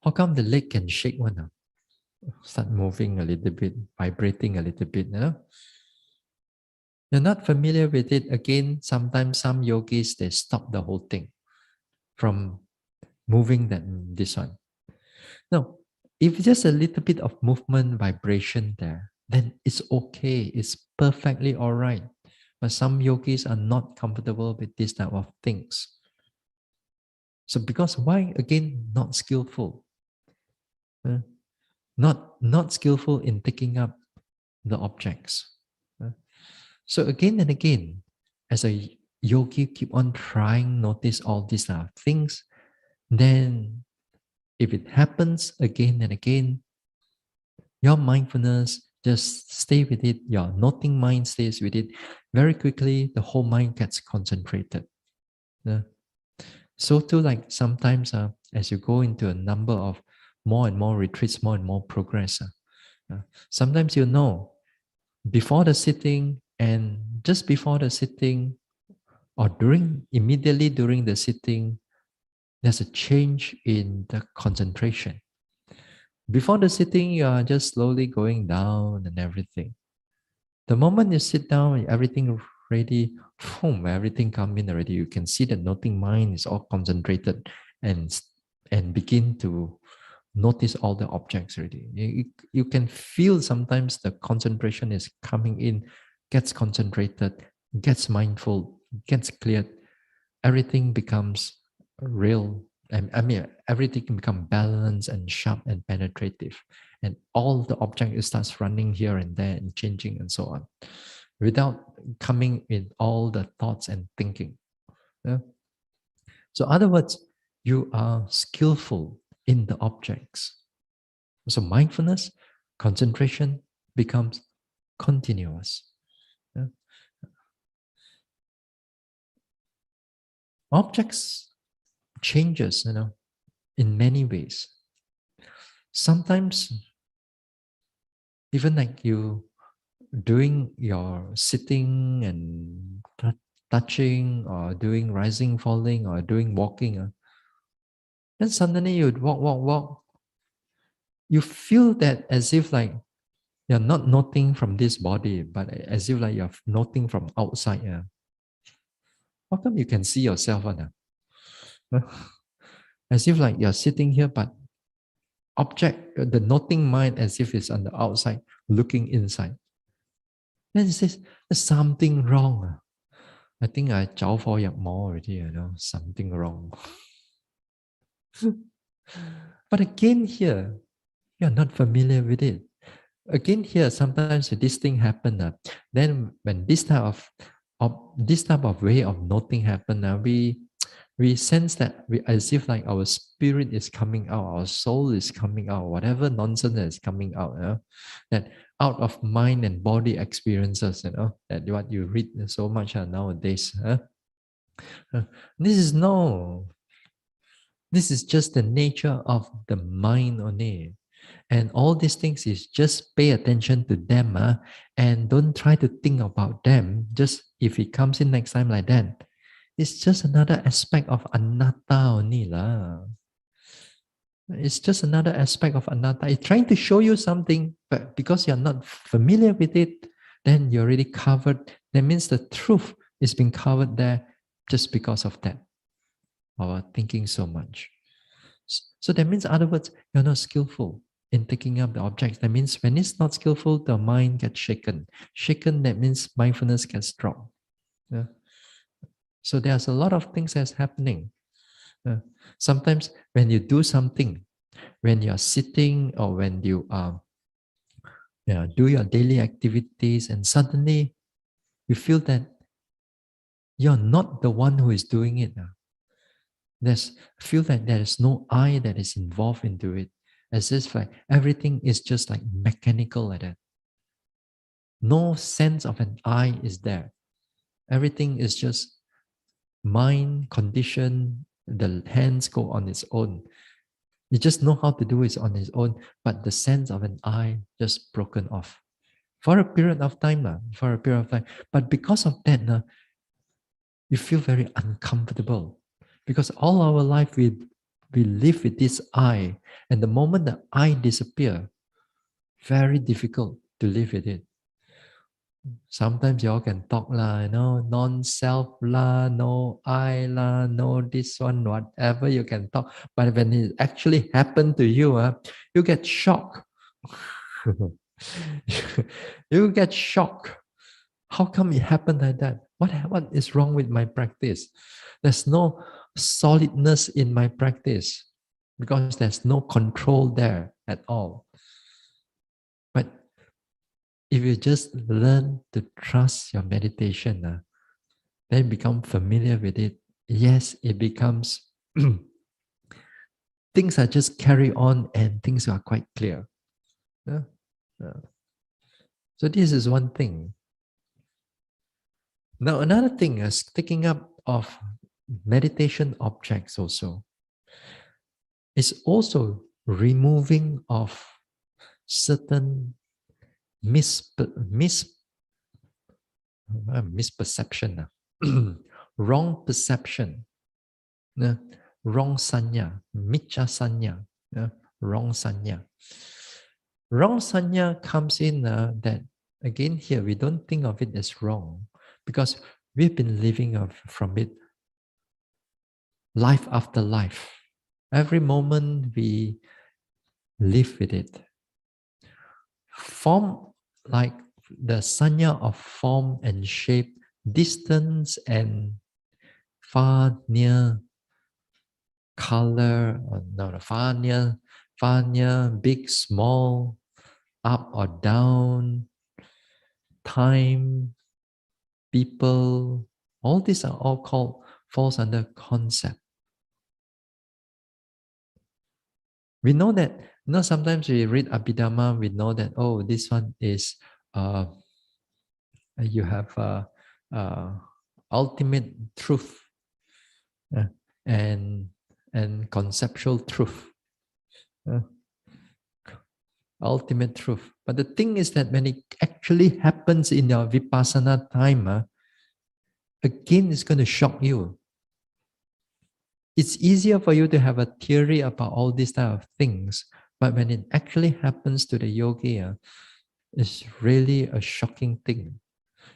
how come the leg can shake one? Start moving a little bit, vibrating a little bit. You're not familiar with it. Again, sometimes some yogis, they stop the whole thing from moving this one. No, if just a little bit of movement, vibration there, then it's okay. It's perfectly all right. But some yogis are not comfortable with this type of things. So because why? Again, not skillful. Not skillful in taking up the objects. So again and again, as a yogi keep on trying, notice all these things, then if it happens again and again, your mindfulness just stay with it, your noting mind stays with it. Very quickly, the whole mind gets concentrated. So too, like sometimes as you go into a number of more and more retreats, more and more progress, sometimes before the sitting and just before the sitting or immediately during the sitting, there's a change in the concentration. Before the sitting, you are just slowly going down and everything. The moment you sit down, everything ready, boom, everything come in already. You can see the noting mind is all concentrated and begin to notice all the objects already. You can feel sometimes the concentration is coming in, gets concentrated, gets mindful, gets cleared. Everything becomes real. Everything can become balanced and sharp and penetrative. And all the object starts running here and there and changing and so on, without coming in all the thoughts and thinking. Yeah? So, in other words, you are skillful in the objects. So, mindfulness, concentration becomes continuous. Yeah? Objects changes, in many ways. Sometimes, even like you doing your sitting and touching, or doing rising, falling, or doing walking, then suddenly you walk. You feel that as if like You're not noting from this body, but as if like you're noting from outside. How come you can see yourself? As if like you're sitting here, but the noting mind as if it's on the outside, looking inside. Then it says, there's something wrong. I think I chow for yak more already, something wrong. But again here, you're not familiar with it. Again here, sometimes this thing happen. Then when this type of way of noting happen, we sense that we as if like our spirit is coming out, our soul is coming out, whatever nonsense is coming out, that out of mind and body experiences, that what you read so much nowadays. Uh, This is no. This is just the nature of the mind only. And all these things is just pay attention to them, and don't try to think about them. Just if it comes in next time like that, it's just another aspect of anatta only lah. It's just another aspect of anatta. It's trying to show you something, but because you're not familiar with it, then you're already covered. That means the truth is being covered there just because of that. Our thinking so much. So that means, in other words, you're not skillful in picking up the objects. That means when it's not skillful, the mind gets shaken. Shaken, that means mindfulness gets dropped. Yeah. So there's a lot of things that's happening. Sometimes when you do something, when you're sitting or when you do your daily activities, and suddenly you feel that you're not the one who is doing it. Feel that there is no I that is involved into it, as if like everything is just like mechanical like that. No sense of an I is there. Everything is just mind condition. The hands go on its own. You just know how to do it on its own, but the sense of an I just broken off for a period of time. For a period of time. But because of that, you feel very uncomfortable. Because all our life we live with this I, and the moment the I disappear, very difficult to live with it. Sometimes y'all can talk lah, non-self lah, no I lah, no this one, whatever you can talk. But when it actually happened to you, you get shocked. You get shocked. How come it happened like that? What is wrong with my practice? There's no solidness in my practice because there's no control there at all. But if you just learn to trust your meditation, then become familiar with it, yes, it becomes, things are just carry on and things are quite clear. Yeah? Yeah. So this is one thing. Now another thing is taking up of meditation objects also is also removing of certain misperception, wrong perception, wrong sanya, miccha sanya, wrong sanya. Wrong sanya comes in that, again here, we don't think of it as wrong because we've been living from it life after life. Every moment we live with it. Form, like the sanya of form and shape, distance and far, near, color, far, near, big, small, up or down, time, people, all these are all falls under concept. We know that, sometimes we read Abhidhamma, we know that, oh, this one is, you have ultimate truth and conceptual truth. Ultimate truth. But the thing is that when it actually happens in your vipassana time, again, it's going to shock you. It's easier for you to have a theory about all these type of things, but when it actually happens to the yogi, is really a shocking thing.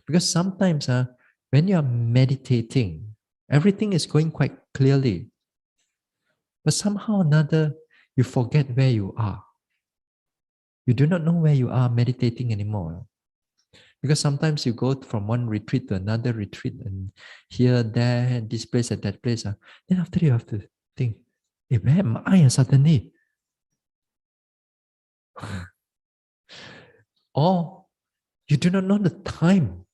Because sometimes when you are meditating, everything is going quite clearly. But somehow or another, you forget where you are. You do not know where you are meditating anymore. Because sometimes you go from one retreat to another retreat and here, there, this place, and that place. Then after you have to think, hey, where am I suddenly? Or you do not know the time.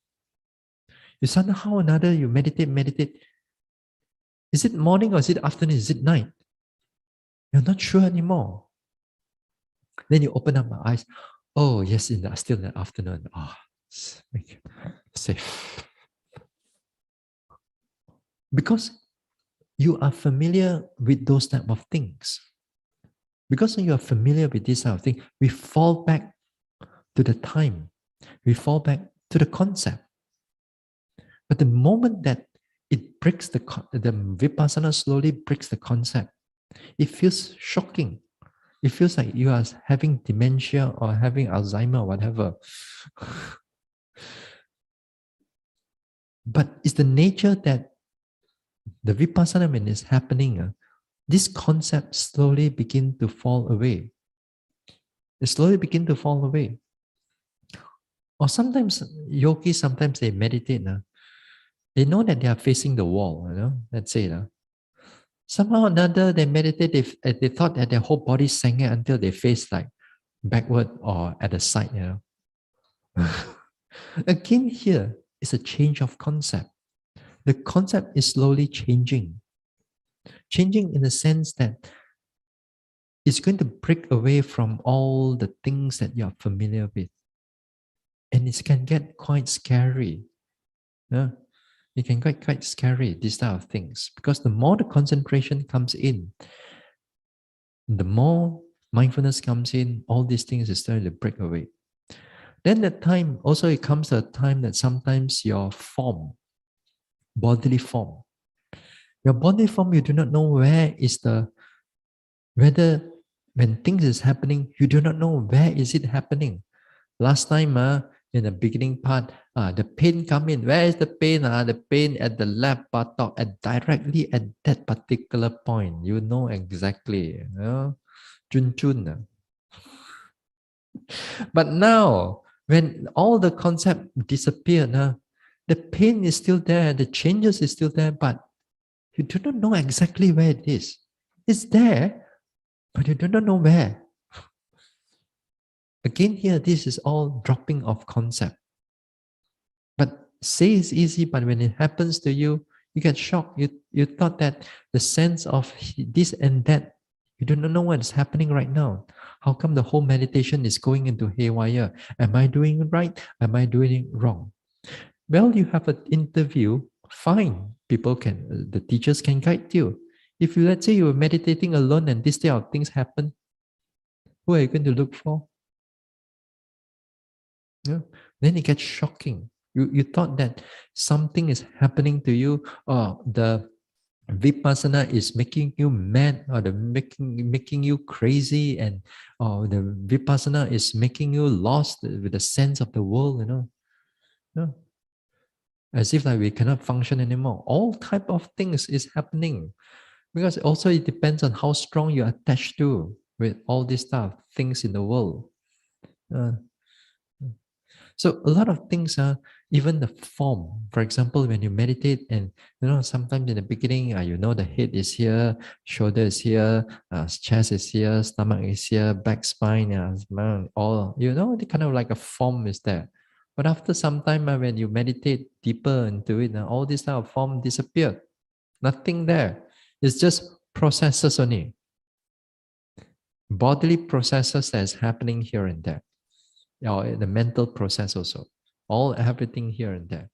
You somehow or another, you meditate. Is it morning or is it afternoon? Is it night? You're not sure anymore. Then you open up my eyes. Oh, yes, still in the afternoon. Safe. Because you are familiar with those type of things. Because you are familiar with this type of thing, we fall back to the time. We fall back to the concept. But the moment that it breaks the vipassana slowly breaks the concept, it feels shocking. It feels like you are having dementia or having Alzheimer or whatever. But it's the nature that the vipassana when it's happening, this concept slowly begin to fall away. It slowly begin to fall away. Or sometimes yogis, sometimes they meditate. They know that they are facing the wall, that's it. Somehow or another, they meditate, they thought that their whole body sank until they face like backward or at the side. Again, here is a change of concept. The concept is slowly changing. Changing in the sense that it's going to break away from all the things that you're familiar with. And it can get quite scary. Yeah? It can get quite scary, these type of things. Because the more the concentration comes in, the more mindfulness comes in, all these things is starting to break away. Then that time, also it comes a time that sometimes your form, bodily form, your bodily form, you do not know whether when things is happening, you do not know where is it happening. Last time, in the beginning part, the pain come in. Where is the pain? The pain at the left buttock, directly at that particular point. You know exactly. Chun chun. But now, when all the concept disappeared, the pain is still there, the changes is still there, but you do not know exactly where it is. It's there, but you do not know where. Again, here, this is all dropping of concept. But say it's easy, but when it happens to you, you get shocked. You thought that the sense of this and that, you do not know what is happening right now. How come the whole meditation is going into haywire? Am I doing it right? Am I doing it wrong? Well, you have an interview, fine. The teachers can guide you. If you, let's say you were meditating alone and this type of things happen, who are you going to look for? Yeah. Then it gets shocking. You thought that something is happening to you, or the vipassana is making you mad, or the making you crazy, and or the vipassana is making you lost with the sense of the world. Yeah. As if like we cannot function anymore. All type of things is happening because also it depends on how strong you're attached to with all these stuff things in the world. Uh, So a lot of things are even the form. For example, when you meditate, and sometimes in the beginning, the head is here, shoulder is here, chest is here, stomach is here, back spine, all the kind of like a form is there. But after some time, when you meditate deeper into it, all this type of form disappear. Nothing there. It's just processes only. Bodily processes that is happening here and there, or the mental process also, everything here and there.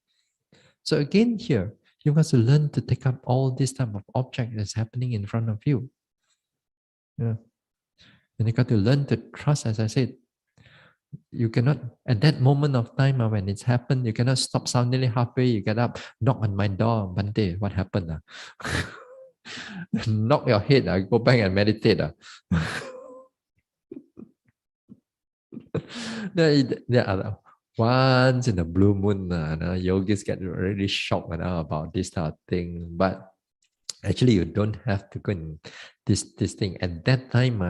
So again here, you have to learn to take up all this type of object that's happening in front of you. Yeah. And you got to learn to trust, as I said. You cannot, at that moment of time when it's happened, you cannot stop suddenly halfway, you get up, knock on my door, Bante, what happened? Knock your head, go back and meditate. Once in a blue moon, yogis get really shocked about this type of thing. But actually, you don't have to go in this thing. At that time,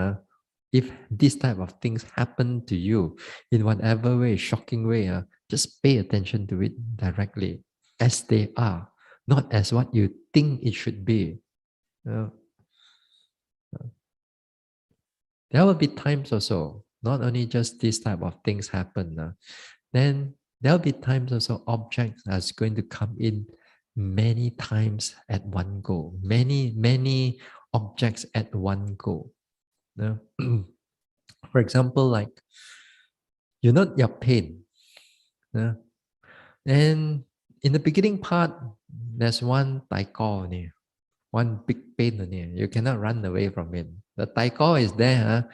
if this type of things happen to you in whatever way, shocking way, just pay attention to it directly as they are, not as what you think it should be. Uh, there will be times also, not only just this type of things happen. Then there'll be times also objects that's going to come in many times at one go, many objects at one go. You know? For example, like you know your pain. You know? And in the beginning part, there's one taiko only, one big pain only. You cannot run away from it. The taiko is there.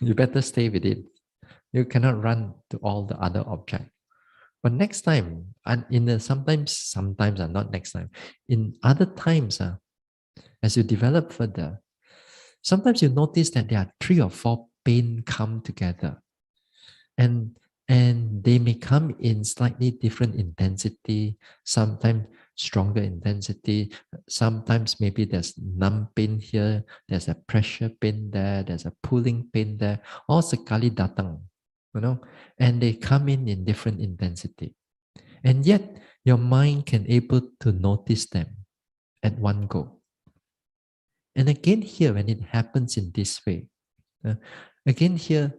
You better stay with it. You cannot run to all the other objects. But next time, and sometimes not next time. In other times, as you develop further, sometimes you notice that there are 3 or 4 pain come together, and they may come in slightly different intensity. Sometimes stronger intensity. Sometimes maybe there's numb pain here. There's a pressure pain there. There's a pulling pain there. All sekali datang, and they come in different intensity. And yet, your mind can able to notice them at one go. And again here, when it happens in this way, again here,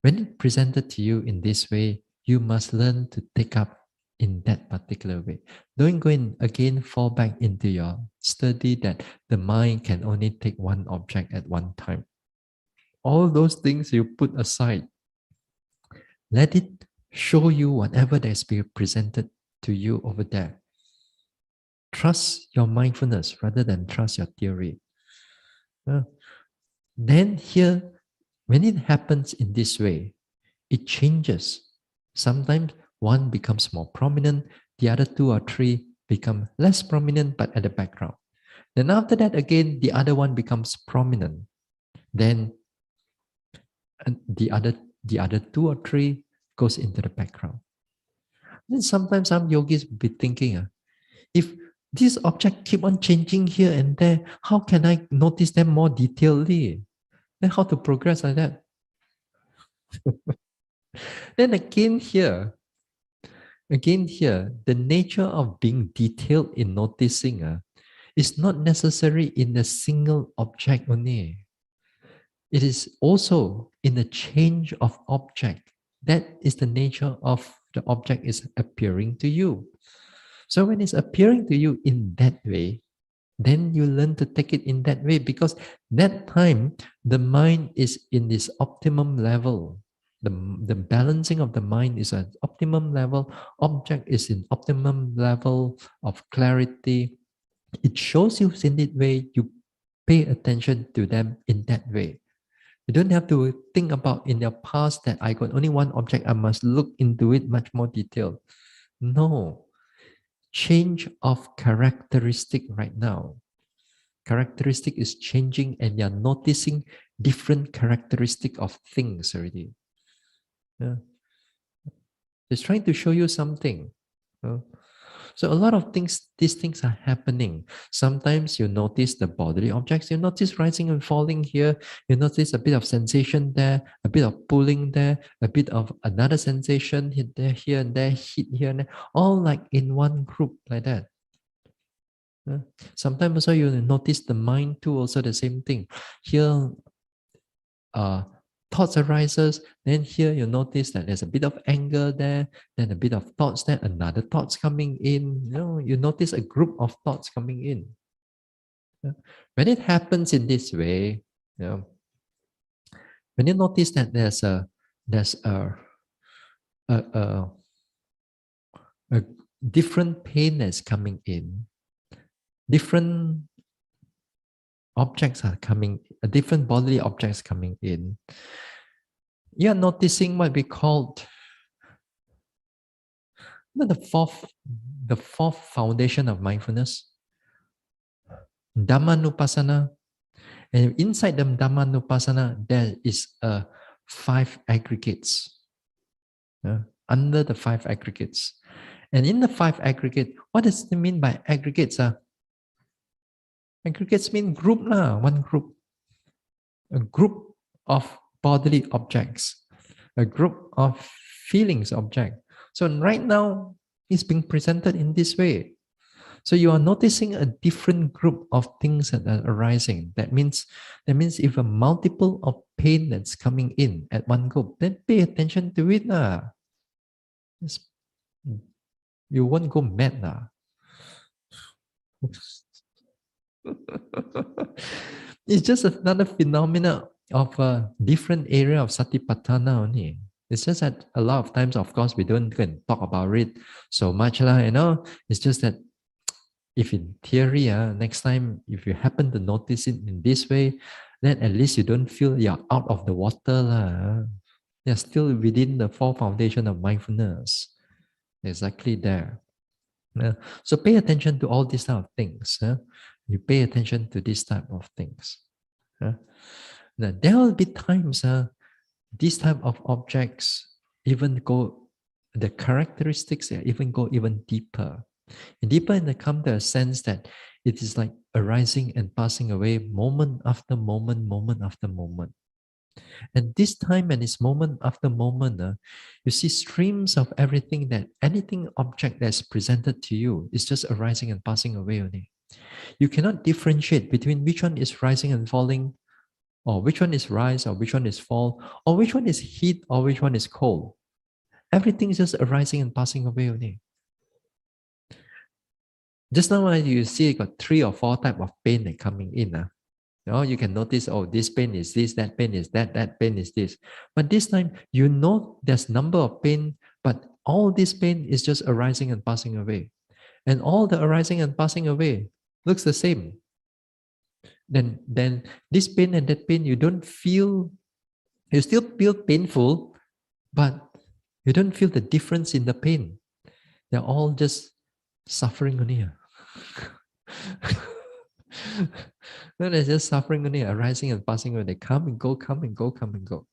when it presented to you in this way, you must learn to take up in that particular way. Don't go in again, fall back into your study that the mind can only take one object at one time. All those things you put aside. Let it show you whatever that is being presented to you over there. Trust your mindfulness rather than trust your theory. Then here, when it happens in this way, it changes. Sometimes one becomes more prominent, the other 2 or 3 become less prominent but at the background. Then after that, again, the other one becomes prominent. Then the other 2 or 3 goes into the background. Then sometimes some yogis be thinking, if this object keep on changing here and there, how can I notice them more detailedly? Then how to progress like that? Then again here, the nature of being detailed in noticing is not necessary in a single object only. It is also in the change of object. That is the nature of the object is appearing to you. So when it's appearing to you in that way, then you learn to take it in that way, because that time the mind is in this optimum level. The balancing of the mind is at optimum level. Object is in optimum level of clarity. It shows you in that way. You pay attention to them in that way. You don't have to think about in your past that I got only one object, I must look into it much more detailed. No. Change of characteristic right now. Characteristic is changing and you're noticing different characteristic of things already. Yeah. It's trying to show you something. So a lot of things, these things are happening. Sometimes you notice the bodily objects, you notice rising and falling here, you notice a bit of sensation there, a bit of pulling there, a bit of another sensation here and there, heat here and there, all like in one group like that. Sometimes also you notice the mind too, also the same thing. Here, thoughts arises, then here you notice that there's a bit of anger there, then a bit of thoughts there, another thoughts coming in. You notice a group of thoughts coming in. When it happens in this way, when you notice that there's a different pain that's coming in, different objects are coming, different bodily objects coming in, you're noticing what we called the fourth foundation of mindfulness, Dhammanupassana. And inside the Dhammanupassana, there is a 5 aggregates. Under the 5 aggregates. And in the 5 aggregate, what does it mean by aggregates? Aggregates mean group, one group. A group of bodily objects, a group of feelings object. So right now, it's being presented in this way. So you are noticing a different group of things that are arising. That means if a multiple of pain that's coming in at one group, then pay attention to it. You won't go mad. It's just another phenomena of a different area of satipatthana only. It's just that a lot of times, of course, we don't go and talk about it so much, It's just that if in theory, next time, if you happen to notice it in this way, then at least you don't feel you're out of the water. You're still within the 4 foundation of mindfulness. Exactly there. So pay attention to all these type of things. You pay attention to this type of things. Now, there will be times these type of objects even go, the characteristics even go even deeper. And deeper in the come to a sense that it is like arising and passing away moment after moment, moment after moment. And this time and this moment after moment, you see streams of everything, that anything object that's presented to you is just arising and passing away only. You cannot differentiate between which one is rising and falling, or which one is rise, or which one is fall, or which one is heat, or which one is cold. Everything is just arising and passing away only. Just now you see, you got 3 or 4 type of pain that coming in. You can notice, this pain is this, that pain is that, that pain is this. But this time, there's number of pain, but all this pain is just arising and passing away. And all the arising and passing away looks the same. Then this pain and that pain, you still feel painful, but you don't feel the difference in the pain. They're all just suffering only. No, they're just suffering only, arising and passing away. They come and go, come and go, come and go.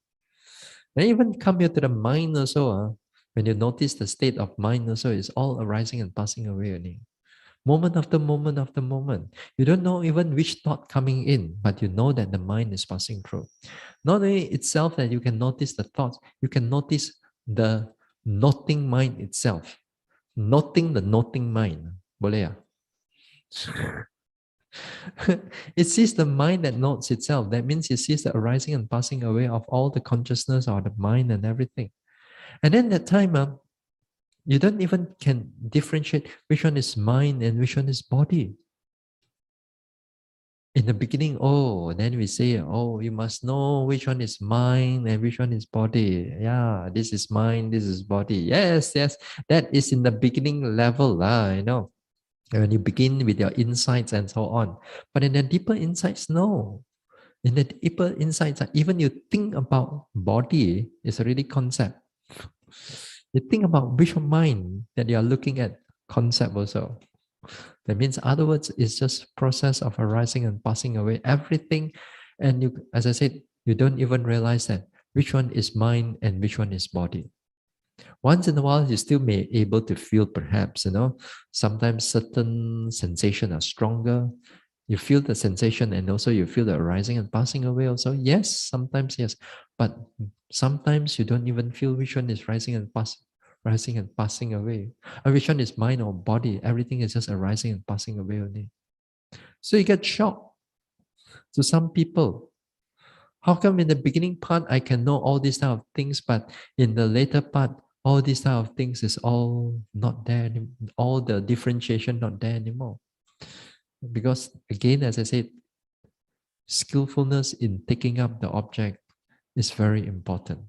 They even come here to the mind also. When you notice the state of mind also, it's all arising and passing away only. Moment after moment after moment. You don't know even which thought coming in, but you know that the mind is passing through. Not only itself that you can notice the thoughts, you can notice the noting mind itself. Noting the noting mind. Boleh? It sees the mind that notes itself. That means it sees the arising and passing away of all the consciousness or the mind and everything. And then that time, you don't even can differentiate which one is mind and which one is body. In the beginning, then we say, you must know which one is mind and which one is body. Yeah, this is mind, this is body. Yes, that is in the beginning level, when you begin with your insights and so on. But in the deeper insights, no. In the deeper insights, even you think about body is already concept. You think about which mind that you are looking at, concept also. That means, other words, it's just process of arising and passing away, everything. And you, as I said, you don't even realize that which one is mind and which one is body. Once in a while, you still may be able to feel, perhaps, sometimes certain sensations are stronger. You feel the sensation and also you feel the arising and passing away also. Yes, sometimes yes. But sometimes you don't even feel which one is rising and passing away. Or which one is mind or body. Everything is just arising and passing away only. So you get shocked. To some people, how come in the beginning part I can know all these type of things, but in the later part, all these type of things is all not there anymore. All the differentiation not there anymore. Because again, as I said, skillfulness in taking up the object is very important.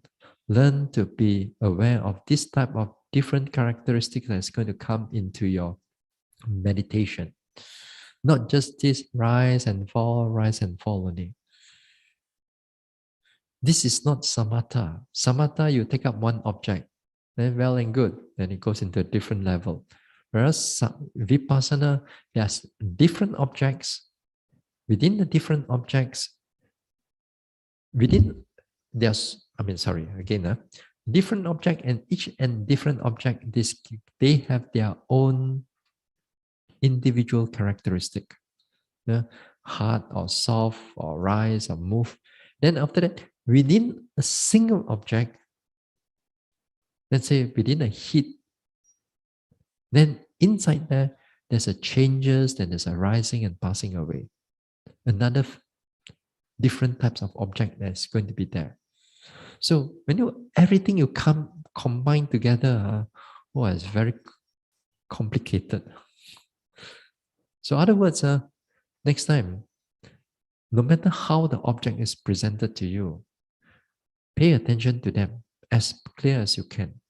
Learn to be aware of this type of different characteristics that's going to come into your meditation. Not just this rise and fall only. This is not samatha. Samatha, you take up one object, then well and good, then it goes into a different level. Whereas vipassana, there's different objects. Within the different objects, there's different object, and each and different object, they have their own individual characteristic. Yeah? Hard or soft or rise or move. Then after that, within a single object, let's say within a heat, then inside there, there's a changes, then there's a rising and passing away. Another different types of object that's going to be there. So when everything you combine together, it's very complicated. So other words, next time, no matter how the object is presented to you, pay attention to them as clear as you can.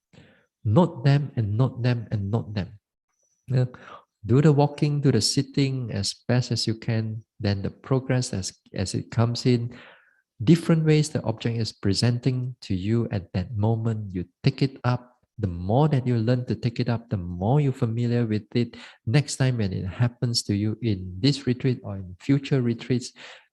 Note them and note them and note them. Yeah. Do the walking, do the sitting as best as you can. Then the progress as it comes in, different ways the object is presenting to you at that moment. You take it up. The more that you learn to take it up, the more you're familiar with it. Next time when it happens to you in this retreat or in future retreats,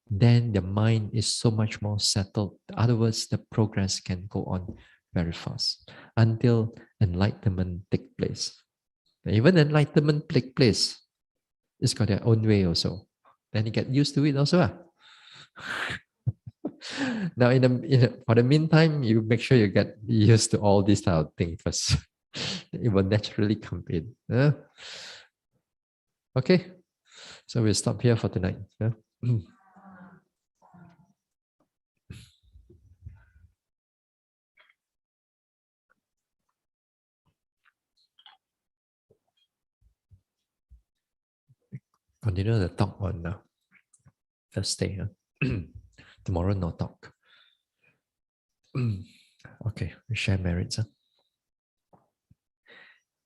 then the mind is so much more settled. In other words, the progress can go on very fast until enlightenment take place. Even enlightenment take place, it's got their own way also. Then you get used to it also. Now, for the meantime, you make sure you get used to all these type of things first. It will naturally come in. Okay, so we'll stop here for tonight. Continue the talk on Thursday. Tomorrow, no talk. Okay, we share merits.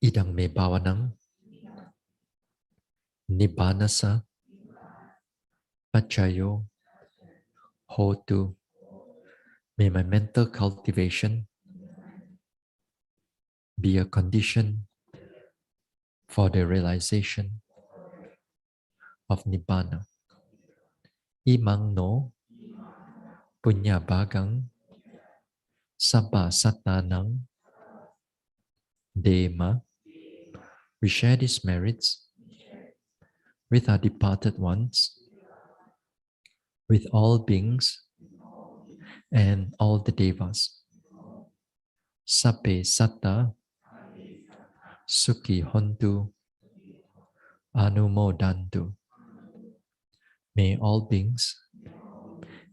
Idang me bawanang nibbanasa pachayo hotu. May my mental cultivation be a condition for the realization of Nibbana. Imang no punya bagang sabba satanang dema. We share these merits with our departed ones, with all beings and all the devas. Sabbe satta sukhi hontu anumodantu. May all beings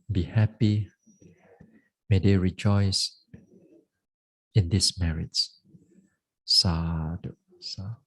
be happy. May they rejoice in these merits. Sadhu. Sadhu.